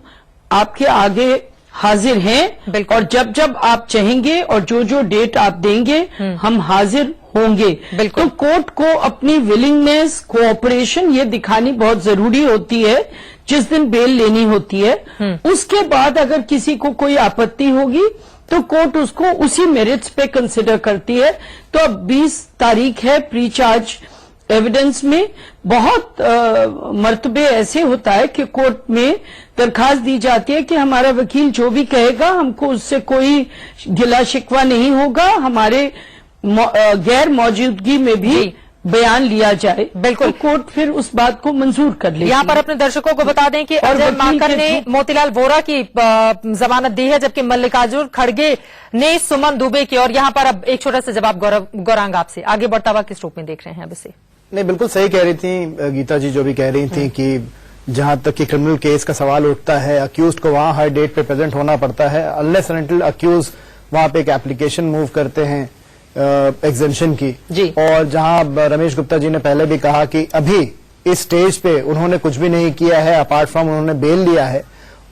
आपके आगे हाजिर हैं, और जब जब आप चाहेंगे और जो जो डेट आप देंगे हम हाजिर होंगे। तो कोर्ट को अपनी विलिंगनेस, कोऑपरेशन ये दिखानी बहुत जरूरी होती है जिस दिन बेल लेनी होती है। उसके बाद अगर किसी को कोई आपत्ति होगी तो कोर्ट उसको उसी मेरिट्स पे कंसिडर करती है। तो अब 20 तारीख है प्री चार्ज एविडेंस में। बहुत मर्तबे ऐसे होता है कि कोर्ट में दरखास्त दी जाती है कि हमारा वकील जो भी कहेगा हमको उससे कोई गिला शिकवा नहीं होगा, हमारे गैर मौजूदगी में भी बयान लिया जाए। बिल्कुल, तो कोर्ट फिर उस बात को मंजूर कर लेगी। यहाँ पर अपने दर्शकों को बता दें कि अजय माकन ने मोतीलाल वोरा की जमानत दी है, जबकि मल्लिकार्जुन खड़गे ने सुमन दुबे की। और यहाँ पर अब एक छोटा सा जवाब गौरांग आपसे, आगे बढ़ता हुआ किस रूप में देख रहे हैं अब इसे? नहीं, बिल्कुल सही कह रही थी गीता जी, जो भी कह रही थी कि जहां तक कि क्रिमिनल केस का सवाल उठता है, अक्यूज को वहां हर डेट पे प्रेजेंट होना पड़ता है। अनलेस एंड अनटिल अक्यूज वहां पे एक एप्लीकेशन मूव करते हैं एग्जेम्पशन की जी। और जहां रमेश गुप्ता जी ने पहले भी कहा कि अभी इस स्टेज पे उन्होंने कुछ भी नहीं किया है अपार्ट फ्रॉम उन्होंने बेल लिया है,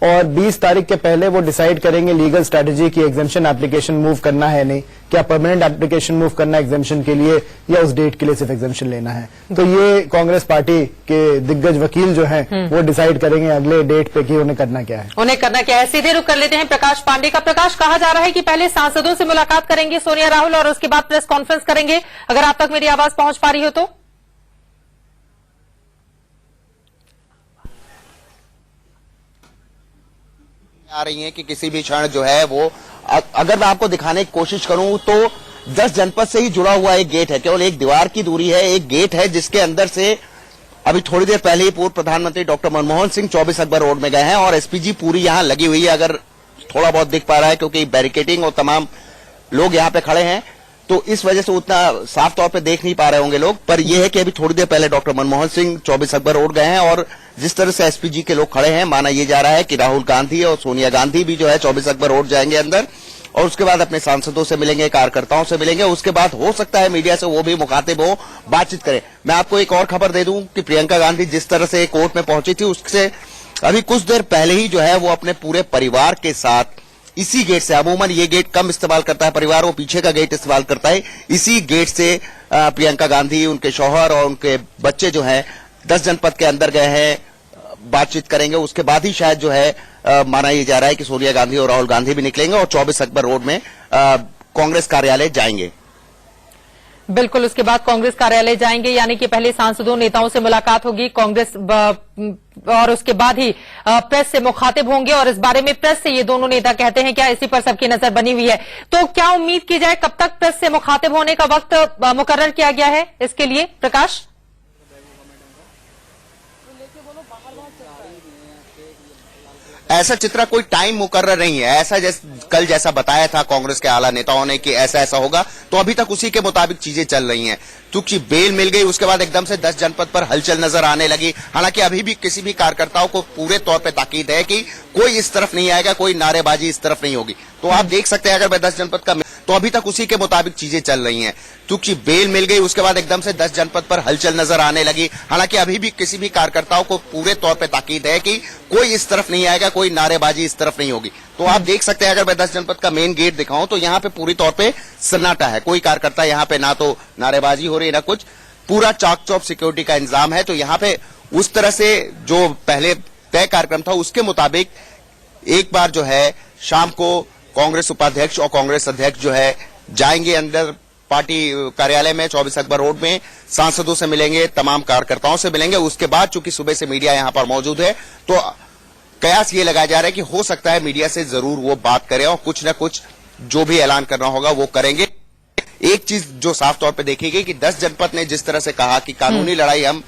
और 20 तारीख के पहले वो डिसाइड करेंगे लीगल स्ट्रेटेजी की एग्जेम्पशन एप्लीकेशन मूव करना है नहीं, क्या परमानेंट एप्लीकेशन मूव करना है एग्जेम्पशन के लिए या उस डेट के लिए सिर्फ एग्जेम्पशन लेना है। तो ये कांग्रेस पार्टी के दिग्गज वकील जो हैं वो डिसाइड करेंगे अगले डेट पे कि उन्हें करना क्या है। उन्हें करना क्या है। सीधे रुख कर लेते हैं प्रकाश पांडे का। प्रकाश, कहा जा रहा है कि पहले सांसदों से मुलाकात करेंगे सोनिया राहुल और उसके बाद प्रेस कॉन्फ्रेंस करेंगे। अगर आप तक मेरी आवाज पहुंच पा रही हो तो आ रही हैं कि किसी भी क्षण जो है वो, अगर मैं आपको दिखाने की कोशिश करूं तो 10 जनपद से ही जुड़ा हुआ एक गेट है, केवल एक दीवार की दूरी है, एक गेट है जिसके अंदर से अभी थोड़ी देर पहले ही पूर्व प्रधानमंत्री डॉक्टर मनमोहन सिंह 24 अकबर रोड में गए हैं और एसपीजी पूरी यहां लगी हुई है। अगर थोड़ा बहुत दिख पा रहा है क्योंकि बैरिकेडिंग और तमाम लोग यहां पे खड़े हैं तो इस वजह से उतना साफ तौर पे देख नहीं पा रहे होंगे लोग, पर यह है कि अभी थोड़ी देर पहले डॉक्टर मनमोहन सिंह 24 अकबर रोड गए हैं और जिस तरह से एसपीजी के लोग खड़े हैं, माना यह जा रहा है कि राहुल गांधी और सोनिया गांधी भी जो है 24 अकबर रोड जाएंगे अंदर और उसके बाद अपने सांसदों से मिलेंगे, कार्यकर्ताओं से मिलेंगे। उसके बाद हो सकता है मीडिया से वो भी मुखातिब हो, बातचीत करें। मैं आपको एक और खबर दे दूं कि प्रियंका गांधी जिस तरह से कोर्ट में पहुंची थी उससे अभी कुछ देर पहले ही जो है वो अपने पूरे परिवार के साथ इसी गेट से, अमूमन ये गेट कम इस्तेमाल करता है परिवार, वो पीछे का गेट इस्तेमाल करता है, इसी गेट से प्रियंका गांधी, उनके शौहर और उनके बच्चे जो हैं 10 जनपद के अंदर गए हैं, बातचीत करेंगे। उसके बाद ही शायद जो है माना यह जा रहा है कि सोनिया गांधी और राहुल गांधी भी निकलेंगे और 24 अकबर रोड में कांग्रेस कार्यालय जाएंगे। बिल्कुल, उसके बाद कांग्रेस कार्यालय जाएंगे, यानी कि पहले सांसदों नेताओं से मुलाकात होगी कांग्रेस और उसके बाद ही प्रेस से मुखातिब होंगे। और इस बारे में प्रेस से ये दोनों नेता कहते हैं क्या, इसी पर सबकी नजर बनी हुई है। तो क्या उम्मीद की जाए, कब तक प्रेस से मुखातिब होने का वक्त मुकर्रर किया गया है इसके लिए? प्रकाश, ऐसा चित्रा कोई टाइम मुकर्रर नहीं है, ऐसा कल जैसा बताया था कांग्रेस के आला नेताओं ने कि ऐसा ऐसा होगा, तो अभी तक उसी के मुताबिक चीजें चल रही हैं। क्योंकि बेल मिल गई उसके बाद एकदम से 10 जनपद पर हलचल नजर आने लगी। हालांकि अभी भी किसी भी कार्यकर्ताओं को पूरे तौर पे ताकीद है कि कोई इस तरफ नहीं आएगा, कोई नारेबाजी इस तरफ नहीं होगी। तो आप देख सकते हैं अगर मैं 10 जनपद का, तो अभी तक उसी के मुताबिक चीजें चल रही हैं। क्योंकि बेल मिल गई उसके बाद एकदम से 10 जनपद पर हलचल नजर आने लगी। हालांकि अभी भी किसी भी कार्यकर्ताओं को पूरे तौर पे ताकीद है कि कोई इस तरफ नहीं आएगा, कोई नारेबाजी इस तरफ नहीं होगी। तो आप देख सकते हैं अगर मैं 10 जनपद का मेन गेट दिखाऊं तो यहाँ पे पूरी तौर पे सन्नाटा है, कोई कार्यकर्ता यहाँ पे ना तो नारेबाजी हो रही है ना कुछ, पूरा चाक चौक सिक्योरिटी का इंतजाम है। तो यहाँ पे उस तरह से जो पहले तय कार्यक्रम था उसके मुताबिक एक बार जो है शाम को कांग्रेस उपाध्यक्ष और कांग्रेस अध्यक्ष जो है जाएंगे अंदर पार्टी कार्यालय में 24 अकबर रोड में, सांसदों से मिलेंगे, तमाम कार्यकर्ताओं से मिलेंगे। उसके बाद चूंकि सुबह से मीडिया यहां पर मौजूद है तो कयास ये लगाया जा रहा है कि हो सकता है मीडिया से जरूर वो बात करें और कुछ न कुछ जो भी ऐलान करना होगा वो करेंगे। एक चीज जो साफ तौर पे देखी गई कि 10 जनपद ने जिस तरह से कहा कि कानूनी लड़ाई हम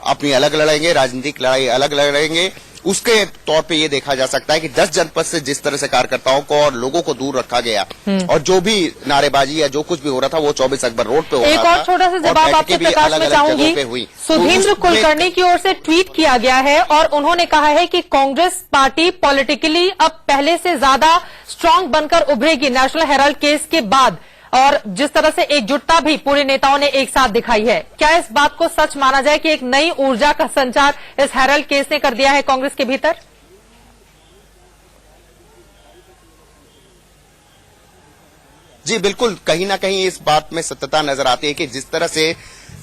अपनी अलग लड़ेंगे, राजनीतिक लड़ाई अलग लड़ेंगे, उसके तौर पे ये देखा जा सकता है कि 10 जनपद से जिस तरह से कार्यकर्ताओं को और लोगों को दूर रखा गया और जो भी नारेबाजी या जो कुछ भी हो रहा था वो 24 अकबर रोड पे हो रहा था। एक और छोटा सा जवाब आपसे प्रकाश में चाहूंगी। सुधींद्र कुलकर्णी की ओर से ट्वीट किया गया है और उन्होंने कहा है कि कांग्रेस पार्टी पॉलिटिकली अब पहले से ज्यादा स्ट्रांग बनकर उभरेगी नेशनल हेराल्ड केस के बाद, और जिस तरह से एकजुटता भी पूरे नेताओं ने एक साथ दिखाई है। क्या इस बात को सच माना जाए कि एक नई ऊर्जा का संचार इस हेराल्ड केस ने कर दिया है कांग्रेस के भीतर? जी बिल्कुल, कहीं ना कहीं इस बात में सत्यता नजर आती है कि जिस तरह से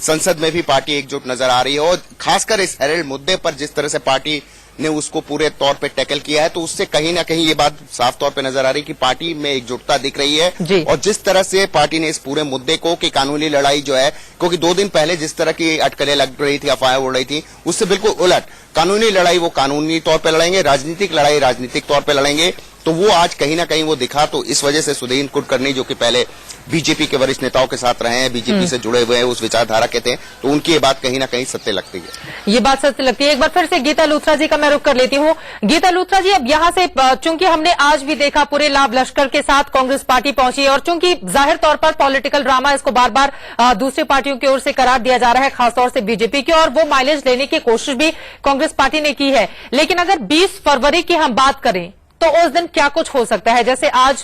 संसद में भी पार्टी एकजुट नजर आ रही है और खासकर इस हेराल्ड मुद्दे पर जिस तरह से पार्टी ने उसको पूरे तौर पे टैकल किया है, तो उससे कहीं ना कहीं ये बात साफ तौर पे नजर आ रही है कि पार्टी में एकजुटता दिख रही है। और जिस तरह से पार्टी ने इस पूरे मुद्दे को कि कानूनी लड़ाई जो है, क्योंकि 2 दिन पहले जिस तरह की अटकलें लग रही थी, अफवाहें उड़ रही थी, उससे बिल्कुल उलट कानूनी लड़ाई वो कानूनी तौर पर लड़ेंगे, राजनीतिक लड़ाई राजनीतिक तौर पर लड़ेंगे। तो वो आज कहीं ना कहीं वो दिखा। तो इस वजह से सुधींद्र कुलकर्णी जो कि पहले बीजेपी के वरिष्ठ नेताओं के साथ रहे हैं, बीजेपी से जुड़े हुए हैं, उस विचारधारा के थे, तो उनकी ये बात कहीं ना कहीं सत्य लगती है। ये बात सत्य लगती है। एक बार फिर से गीता लूथरा जी का मैं रुख कर लेती हूँ। गीता लूथरा जी, अब यहां से चूंकि हमने आज भी देखा पूरे लाभ लश्कर के साथ कांग्रेस पार्टी पहुंची और चूंकि जाहिर तौर पर पॉलिटिकल ड्रामा इसको बार बार दूसरी पार्टियों की ओर से करार दिया जा रहा है, खासतौर से बीजेपी की, और वो माइलेज लेने की कोशिश भी कांग्रेस पार्टी ने की है। लेकिन अगर 20 फरवरी की हम बात करें तो उस दिन क्या कुछ हो सकता है? जैसे आज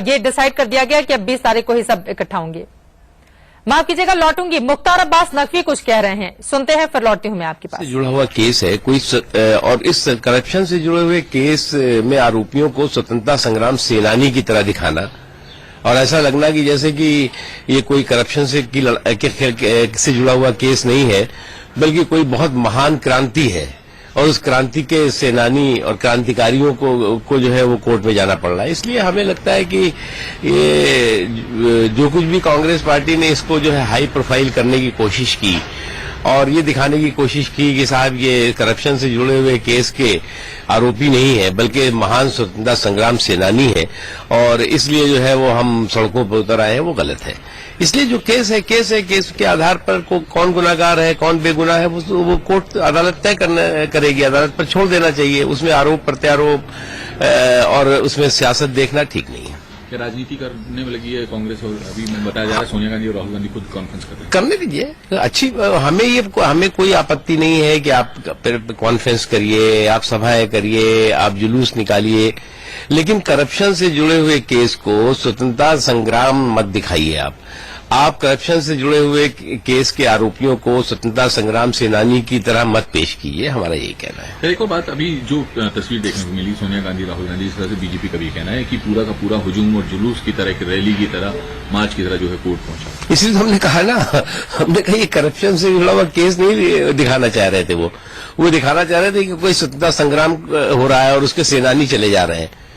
ये डिसाइड कर दिया गया कि अब 20 तारीख को ही सब इकट्ठा होंगे। माफ कीजिएगा, लौटूंगी। मुख्तार अब्बास नकवी कुछ कह रहे हैं, सुनते हैं, फिर लौटती हूं मैं आपके पास। जुड़ा हुआ केस है कोई और इस करप्शन से जुड़े हुए केस में आरोपियों को स्वतंत्रता संग्राम सेनानी की तरह दिखाना और ऐसा लगना कि जैसे कि ये कोई करप्शन से जुड़ा हुआ केस नहीं है, बल्कि कोई बहुत महान क्रांति है और उस क्रांति के सेनानी और क्रांतिकारियों को जो है वो कोर्ट में जाना पड़ रहा है। इसलिए हमें लगता है कि ये जो कुछ भी कांग्रेस पार्टी ने इसको जो है हाई प्रोफाइल करने की कोशिश की और ये दिखाने की कोशिश की कि साहब ये करप्शन से जुड़े हुए केस के आरोपी नहीं है, बल्कि महान स्वतंत्रता संग्राम सेनानी है और इसलिए जो है वो हम सड़कों पर उतर आए हैं, वो गलत है। इसलिए जो केस है केस के आधार पर कौन गुनाहगार है कौन बेगुनाह है वो कोर्ट अदालत तय करेगी, अदालत पर छोड़ देना चाहिए। उसमें आरोप प्रत्यारोप और उसमें सियासत देखना ठीक नहीं है। क्या राजनीति करने में लगी है कांग्रेस? और अभी बताया जा रहा है सोनिया गांधी और राहुल गांधी खुद कॉन्फ्रेंस कर रहे हैं। करने दीजिए, अच्छी, हमें कोई आपत्ति नहीं है कि आप कॉन्फ्रेंस करिए, आप सभाएं करिए, आप जुलूस निकालिए, लेकिन करप्शन से जुड़े हुए केस को स्वतंत्रता संग्राम मत दिखाइए। आप करप्शन से जुड़े हुए केस के आरोपियों को स्वतंत्रता संग्राम सेनानी की तरह मत पेश कीजिए, हमारा यही कहना है। एक और बात, अभी जो तस्वीर देखने को मिली सोनिया गांधी राहुल गांधी, इस तरह से बीजेपी का भी कहना है कि पूरा का पूरा हुजूम और जुलूस की तरह, रैली की तरह, मार्च की तरह जो है कोर्ट पहुंचा। इसलिए तो हमने कहा ना, हमने कहा ये करप्शन से जुड़ा हुआ केस नहीं दिखाना चाह रहे थे, वो दिखाना चाह रहे थे कि कोई स्वतंत्रता संग्राम हो रहा है और उसके सेनानी चले जा रहे हैं।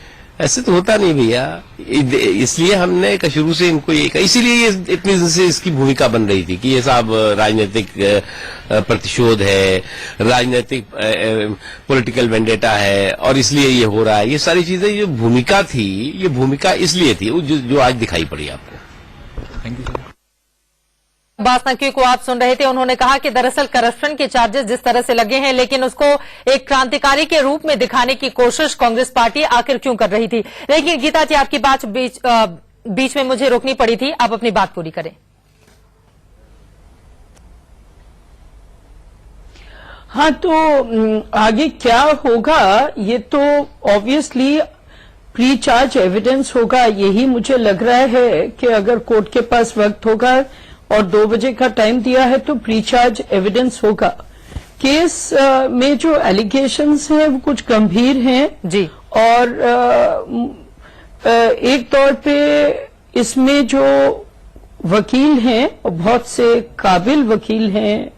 ऐसे तो होता नहीं भैया, इसलिए हमने शुरू से इनको ये कहा, इसीलिए ये इतनी दिन से इसकी भूमिका बन रही थी कि ये साहब राजनीतिक प्रतिशोध है, राजनीतिक पॉलिटिकल वेंडेटा है और इसलिए ये हो रहा है। ये सारी चीजें जो भूमिका थी, ये भूमिका इसलिए थी जो आज दिखाई पड़ी आपको। Thank you sir. Abbas Naqvi को आप सुन रहे थे, उन्होंने कहा कि दरअसल करप्शन के चार्जेस जिस तरह से लगे हैं, लेकिन उसको एक क्रांतिकारी के रूप में दिखाने की कोशिश कांग्रेस पार्टी आखिर क्यों कर रही थी। लेकिन गीता जी, आपकी बात बीच में मुझे रोकनी पड़ी थी, आप अपनी बात पूरी करें। हाँ, तो आगे क्या होगा ये तो ऑब्वियसली प्री चार्ज एविडेंस होगा। यही मुझे लग रहा है कि अगर कोर्ट के पास वक्त होगा और 2 बजे का टाइम दिया है तो प्री चार्ज एविडेंस होगा। केस में जो एलिगेशंस हैं वो कुछ गंभीर हैं जी, और एक तौर पे इसमें जो वकील हैं और बहुत से काबिल वकील हैं,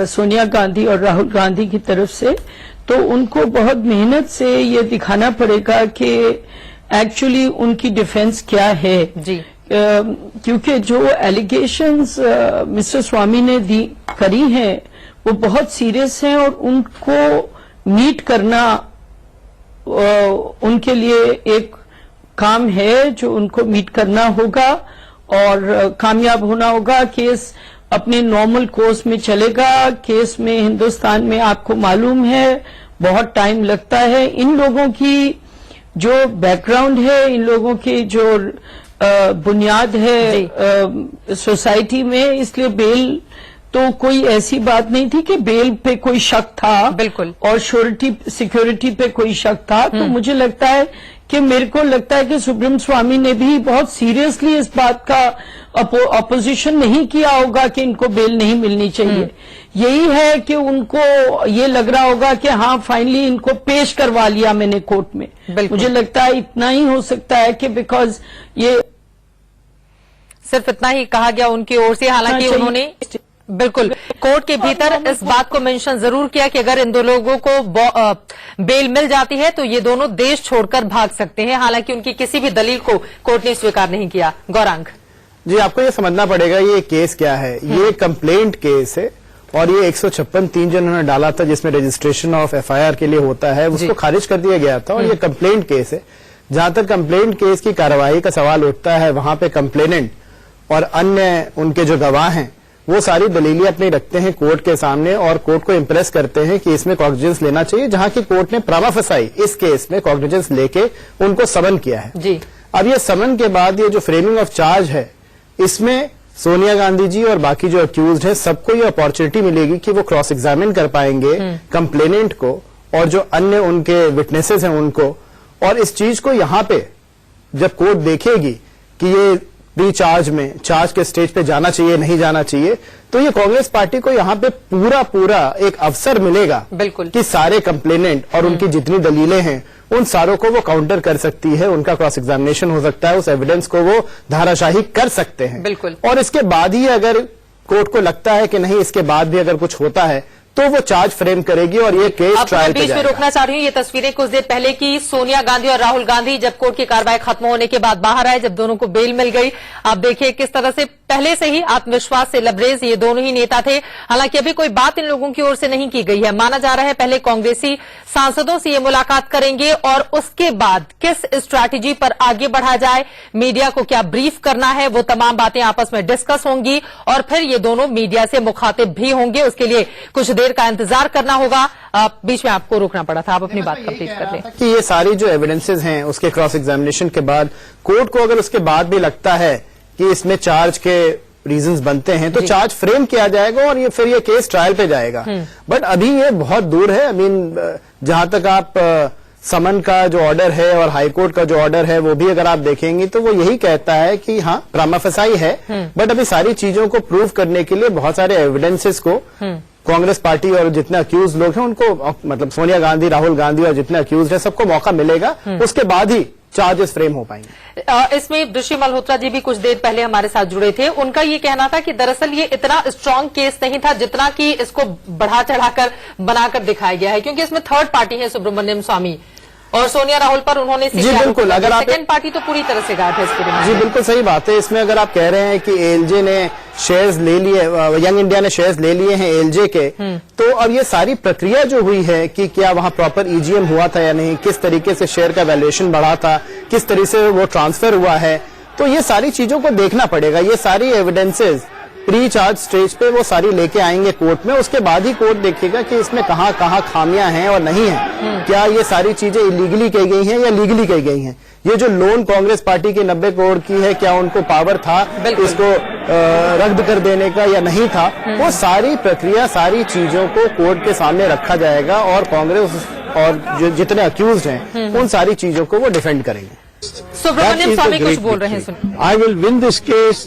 सोनिया गांधी और राहुल गांधी की तरफ से, तो उनको बहुत मेहनत से ये दिखाना पड़ेगा कि एक्चुअली उनकी डिफेंस क्या है जी। क्योंकि जो एलिगेशंस मिस्टर स्वामी ने करी हैं वो बहुत सीरियस हैं और उनको मीट करना उनके लिए एक काम है जो उनको मीट करना होगा और कामयाब होना होगा। केस अपने नॉर्मल कोर्स में चलेगा। केस में हिंदुस्तान में आपको मालूम है बहुत टाइम लगता है। इन लोगों की जो बैकग्राउंड है, इन लोगों की जो बुनियाद है सोसाइटी में, इसलिए बेल तो कोई ऐसी बात नहीं थी कि बेल पे कोई शक था, बिल्कुल, और सिक्योरिटी पे कोई शक था। तो मुझे लगता है कि मेरे को लगता है कि सुब्रमण्यम स्वामी ने भी बहुत सीरियसली इस बात का अपोजिशन नहीं किया होगा कि इनको बेल नहीं मिलनी चाहिए। यही है कि उनको ये लग रहा होगा कि हाँ फाइनली इनको पेश करवा लिया मैंने कोर्ट में। मुझे लगता है इतना ही हो सकता है कि बिकॉज ये सिर्फ इतना ही कहा गया उनकी ओर से। हालांकि उन्होंने बिल्कुल कोर्ट के भीतर इस बात को मेंशन जरूर किया कि अगर इन दो लोगों को बेल मिल जाती है तो ये दोनों देश छोड़कर भाग सकते हैं। हालांकि उनकी किसी भी दलील को कोर्ट ने स्वीकार नहीं किया। गौरांग जी, आपको ये समझना पड़ेगा ये केस क्या है। ये कंप्लेंट केस है और ये 156(3) जो उन्होंने डाला था जिसमें रजिस्ट्रेशन ऑफ एफआईआर के लिए होता है उसको खारिज कर दिया गया था और ये कंप्लेंट केस है। जहां तक कंप्लेंट केस की कार्रवाई का सवाल उठता है वहां पे कंप्लेनेंट और अन्य उनके जो गवाह हैं वो सारी दलीलें अपनी रखते हैं कोर्ट के सामने और कोर्ट को इम्प्रेस करते हैं कि इसमें कॉग्निजेंस लेना चाहिए, जहां की कोर्ट ने प्रामा फसाई इस केस में कॉग्निजेंस लेके उनको समन किया है जी। अब ये समन के बाद ये जो फ्रेमिंग ऑफ चार्ज है इसमें सोनिया गांधी जी और बाकी जो अक्यूज्ड है सबको ये अपॉर्चुनिटी मिलेगी कि वो क्रॉस एग्जामिन कर पाएंगे कंप्लेनेंट को और जो अन्य उनके विटनेसेस हैं उनको। और इस चीज को यहाँ पे जब कोर्ट देखेगी कि ये प्री चार्ज में चार्ज के स्टेज पे जाना चाहिए नहीं जाना चाहिए, तो ये कांग्रेस पार्टी को यहाँ पे पूरा एक अवसर मिलेगा बिल्कुल कि सारे कंप्लेनेंट और उनकी जितनी दलीलें हैं उन सारों को वो काउंटर कर सकती है, उनका क्रॉस एग्जामिनेशन हो सकता है, उस एविडेंस को वो धाराशाही कर सकते हैं बिल्कुल। और इसके बाद ही अगर कोर्ट को लगता है कि नहीं इसके बाद भी अगर कुछ होता है तो वो चार्ज फ्रेम करेगी और ये केस ट्रायल पे बीच में रोकना चाह रही हूँ। ये तस्वीरें कुछ देर पहले की सोनिया गांधी और राहुल गांधी जब कोर्ट की कार्रवाई खत्म होने के बाद बाहर आए, जब दोनों को बेल मिल गई। आप देखिए किस तरह से पहले से ही आत्मविश्वास से लबरेज ये दोनों ही नेता थे। हालांकि अभी कोई बात इन लोगों की ओर से नहीं की गई है। माना जा रहा है पहले कांग्रेसी सांसदों से ये मुलाकात करेंगे और उसके बाद किस स्ट्रैटेजी पर आगे बढ़ा जाए, मीडिया को क्या ब्रीफ करना है, वो तमाम बातें आपस में डिस्कस होंगी और फिर ये दोनों मीडिया से मुखातिब भी होंगे। उसके लिए कुछ देर का इंतजार करना होगा। बीच में आपको रोकना पड़ा था, आप अपनी बात कंप्लीट कर लें। कि ये सारी जो एविडेंसेस हैं उसके क्रॉस एग्जामिनेशन के बाद कोर्ट को अगर उसके बाद भी लगता है कि इसमें चार्ज के रीजंस बनते हैं तो चार्ज फ्रेम किया जाएगा और ये फिर ये केस ट्रायल पे जाएगा। बट अभी ये बहुत दूर है। आई मीन जहां तक आप समन का जो ऑर्डर है और हाईकोर्ट का जो ऑर्डर है वो भी अगर आप देखेंगे तो वो यही कहता है कि हाँ प्रामा फसाई है, बट अभी सारी चीजों को प्रूव करने के लिए बहुत सारे एविडेंसेस को कांग्रेस पार्टी और जितने अक्यूज लोग हैं उनको, मतलब सोनिया गांधी, राहुल गांधी और जितने अक्यूज हैं सबको मौका मिलेगा, उसके बाद ही चार्जेस फ्रेम हो पाएंगे। इसमें ऋषि मल्होत्रा जी भी कुछ देर पहले हमारे साथ जुड़े थे। उनका ये कहना था कि दरअसल ये इतना स्ट्रांग केस नहीं था जितना कि इसको बढ़ा चढ़ाकर बनाकर दिखाया गया है, क्योंकि इसमें थर्ड पार्टी है सुब्रमण्यम स्वामी और सोनिया राहुल पर उन्होंने जी बिल्कुल, अगर आप सेकंड पार्टी तो पूरी तरह से गायब है इसके। जी बिल्कुल सही बात है। इसमें अगर आप कह रहे हैं कि एएलजे ने शेयर्स ले लिए, यंग इंडिया ने शेयर्स ले लिए हैं एएलजे के, तो अब ये सारी प्रक्रिया जो हुई है कि क्या वहां प्रॉपर ईजीएम हुआ था या नहीं, किस तरीके से शेयर का वैल्यूएशन बढ़ा था, किस तरीके से वो ट्रांसफर हुआ है, तो ये सारी चीजों को देखना पड़ेगा। ये सारी एविडेंसेस प्री चार्ज स्टेज पे वो सारी लेके आएंगे कोर्ट में। उसके बाद ही कोर्ट देखेगा कि इसमें कहाँ कहाँ खामियां हैं और नहीं है, क्या ये सारी चीजें इलीगली की गई हैं या लीगली की गई हैं। ये जो लोन कांग्रेस पार्टी की 90 करोड़ की है, क्या उनको पावर था इसको रद्द कर देने का या नहीं था, वो सारी प्रक्रिया सारी चीजों को कोर्ट के सामने रखा जाएगा और कांग्रेस और जो जितने अक्यूज्ड हैं उन सारी चीजों को वो डिफेंड करेंगे। सुब्रमण्यम स्वामी कुछ बोल रहे हैं, सुनिए। I will win this case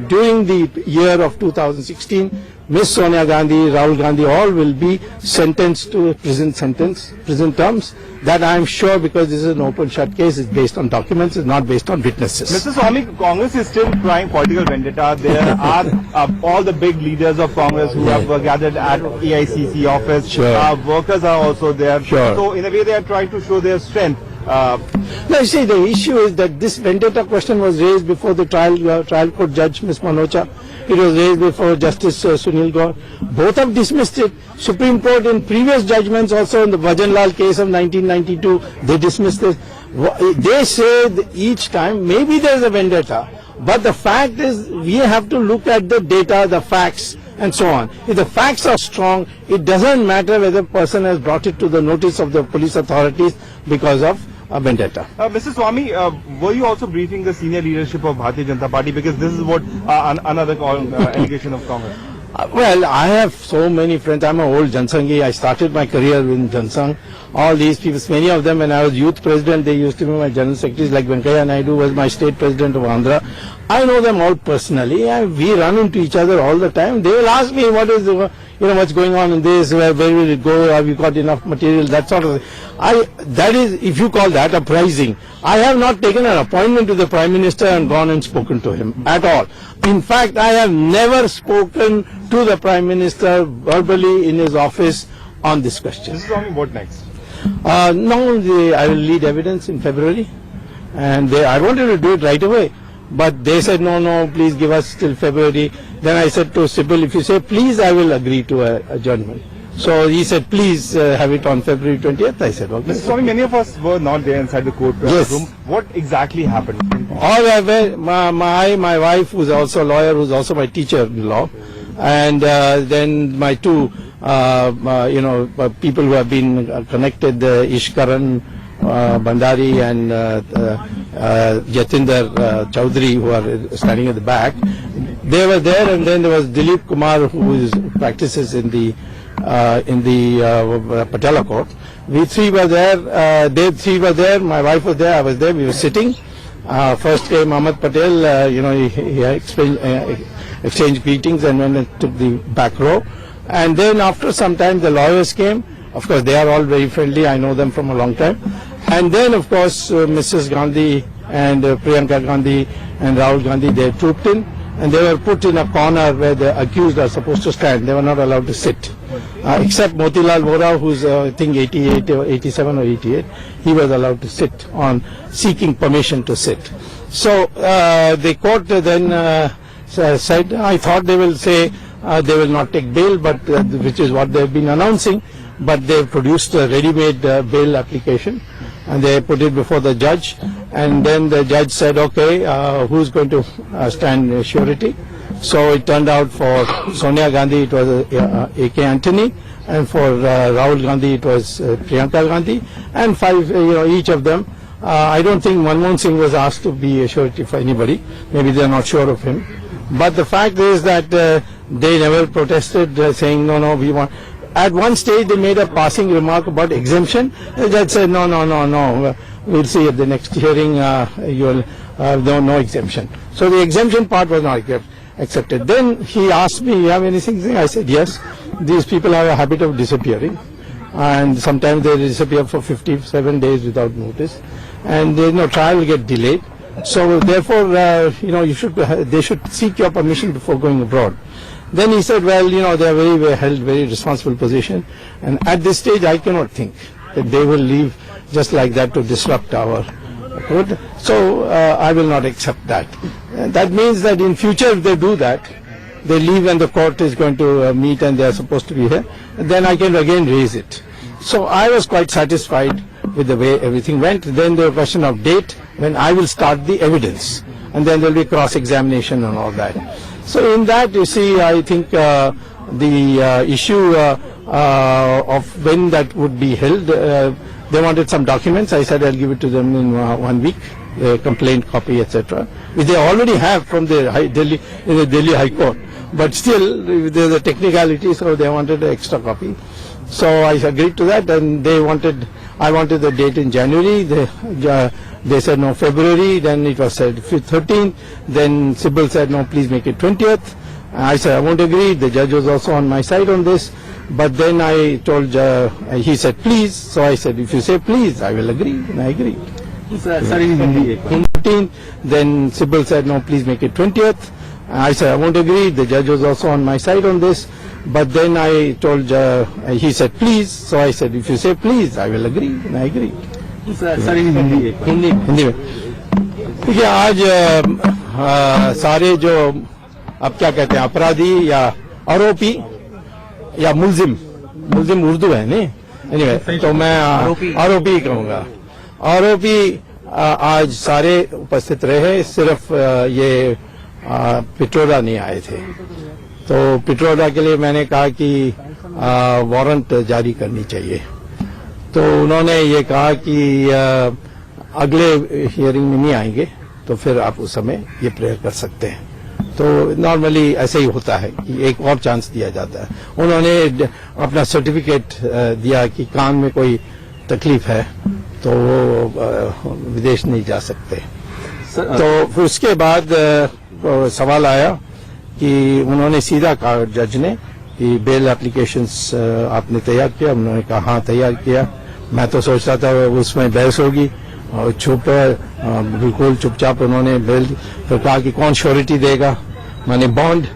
during the year of 2016 Miss Sonia Gandhi, Rahul Gandhi, all will be sentenced to a prison terms. That I am sure, because this is an open shut case, it's based on documents, it's not based on witnesses. Mr. Swami, Congress is still trying political vendetta. There are all the big leaders of Congress who have gathered at AICC office. Sure. Workers are also there. Sure. So in a way they are trying to show their strength. No, you see, the issue is that this vendetta question was raised before the trial court judge, Ms. Manocha. It was raised before Justice Sunil Gaur. Both have dismissed it. Supreme Court in previous judgments, also in the Bhajanlal case of 1992, they dismissed it. They say that each time, maybe there's a vendetta, but the fact is we have to look at the data, the facts, and so on. If the facts are strong, it doesn't matter whether a person has brought it to the notice of the police authorities because of a vendetta. Mr. Swami, were you also briefing the senior leadership of Bharatiya Janata Party, because this is what another allegation of Congress? Well, I have so many friends. I'm an old Jansanghi. I started my career in Jansang. All these people, many of them, when I was youth president, they used to be my general secretaries. Like Venkaiah Naidu was my state president of Andhra. I know them all personally, and we run into each other all the time. They will ask me what is, what's going on in this, where will it go, have you got enough material, that sort of thing. That is, if you call that uprising, I have not taken an appointment to the Prime Minister and gone and spoken to him at all. In fact, I have never spoken to the Prime Minister verbally in his office on this question. Mr. Swami, what next? I will lead evidence in February, and I wanted to do it right away. But they said, no, please give us till February. Then I said to Sibyl, if you say please, I will agree to a adjournment. So he said, please have it on February 20th. I said, okay. Mr. Swami, many of us were not there inside the court room. What exactly happened? All I were, my wife, who's also a lawyer, who's also my teacher in law, and then my two, people who have been connected, Ishkaran Bandari and Yatinder Chaudhary, who are standing at the back. They were there, and then there was Dilip Kumar, who practices in the Patala court. We three were there. They three were there. My wife was there. I was there. We were sitting. First came Ahmed Patel. He exchanged greetings and went and took the back row. And then after some time, the lawyers came. Of course, they are all very friendly. I know them from a long time. And then, of course, Mrs. Gandhi and Priyanka Gandhi and Rahul Gandhi, they trooped in, and they were put in a corner where the accused are supposed to stand. They were not allowed to sit, except Motilal Vora, who's I think 88 or 87 or 88. He was allowed to sit on seeking permission to sit. So the court then said, I thought they will say they will not take bail, but which is what they've been announcing. But they produced a ready-made bail application, and they put it before the judge, and then the judge said, okay, who's going to stand surety? So it turned out for Sonia Gandhi it was A.K. Antony, and for Rahul Gandhi it was Priyanka Gandhi, and five, each of them. I don't think Manmohan Singh was asked to be a surety for anybody. Maybe they're not sure of him. But the fact is that they never protested, saying, no, we want. At one stage, they made a passing remark about exemption. The judge said, no, we'll see at the next hearing, you'll no exemption. So the exemption part was not accepted. Then he asked me, you have anything? I said, yes. These people have a habit of disappearing, and sometimes they disappear for 57 days without notice, and trial will get delayed. So therefore, they should seek your permission before going abroad. Then he said, well, they are held very responsible position, and at this stage I cannot think that they will leave just like that to disrupt our court. So I will not accept that. That means that in future if they do that, they leave and the court is going to meet and they are supposed to be here, then I can again raise it. So I was quite satisfied with the way everything went. Then the question of date when I will start the evidence, and then there will be cross-examination and all that. So in that, you see, I think the issue of when that would be held, they wanted some documents. I said I'll give it to them in 1 week, the complaint copy, etc., which they already have from the Delhi High Court. But still, there's a technicality, so they wanted an extra copy. So I agreed to that, and I wanted the date in January. They said no, February. Then it was said 13th. Then Sibyl said no, please make it 20th. I said, I won't agree. The judge was also on my side on this. But then I told, he said, please. So I said, if you say please, I will agree. And I agreed. 15th. Then Sybil said, no, please make it 20th. I said, I won't agree. The judge was also on my side on this. But then I told, he said, please. So I said, if you say please, I will agree. And I agreed. Hindi में देखिए, आज सारे जो अब क्या कहते हैं अपराधी या आरोपी या मुल्जिम उर्दू है नहीं, एनीवे तो मैं आरोपी कहूंगा। आरोपी आज सारे उपस्थित रहे, सिर्फ ये पिट्रोडा नहीं आए थे। तो पिट्रोडा के लिए मैंने कहा कि वारंट जारी करनी चाहिए। तो उन्होंने ये कहा कि अगले हियरिंग में नहीं आएंगे, तो फिर आप उस समय ये प्रेयर कर सकते हैं। तो नॉर्मली ऐसे ही होता है कि एक और चांस दिया जाता है। उन्होंने अपना सर्टिफिकेट दिया कि कान में कोई तकलीफ है तो वो विदेश नहीं जा सकते। तो फिर उसके बाद सवाल आया कि उन्होंने सीधा कहा जज ने कि बेल एप्लीकेशंस आपने तैयार किया? उन्होंने कहा हाँ तैयार किया। मैं तो सोच रहा था उसमें बहस होगी, और बिल्कुल चुपचाप उन्होंने बेल फिर कहा कि कौन श्योरिटी देगा, माने बॉन्ड,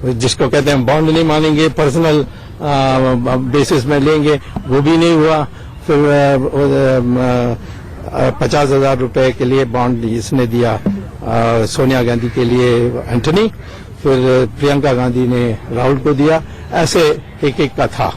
जिसको कहते हैं बॉन्ड नहीं मानेंगे, पर्सनल बेसिस में लेंगे, वो भी नहीं हुआ। फिर 50,000 रुपए के लिए बॉन्ड इसने दिया सोनिया गांधी के लिए एंटनी, फिर प्रियंका गांधी ने राहुल को दिया। ऐसे एक एक का था।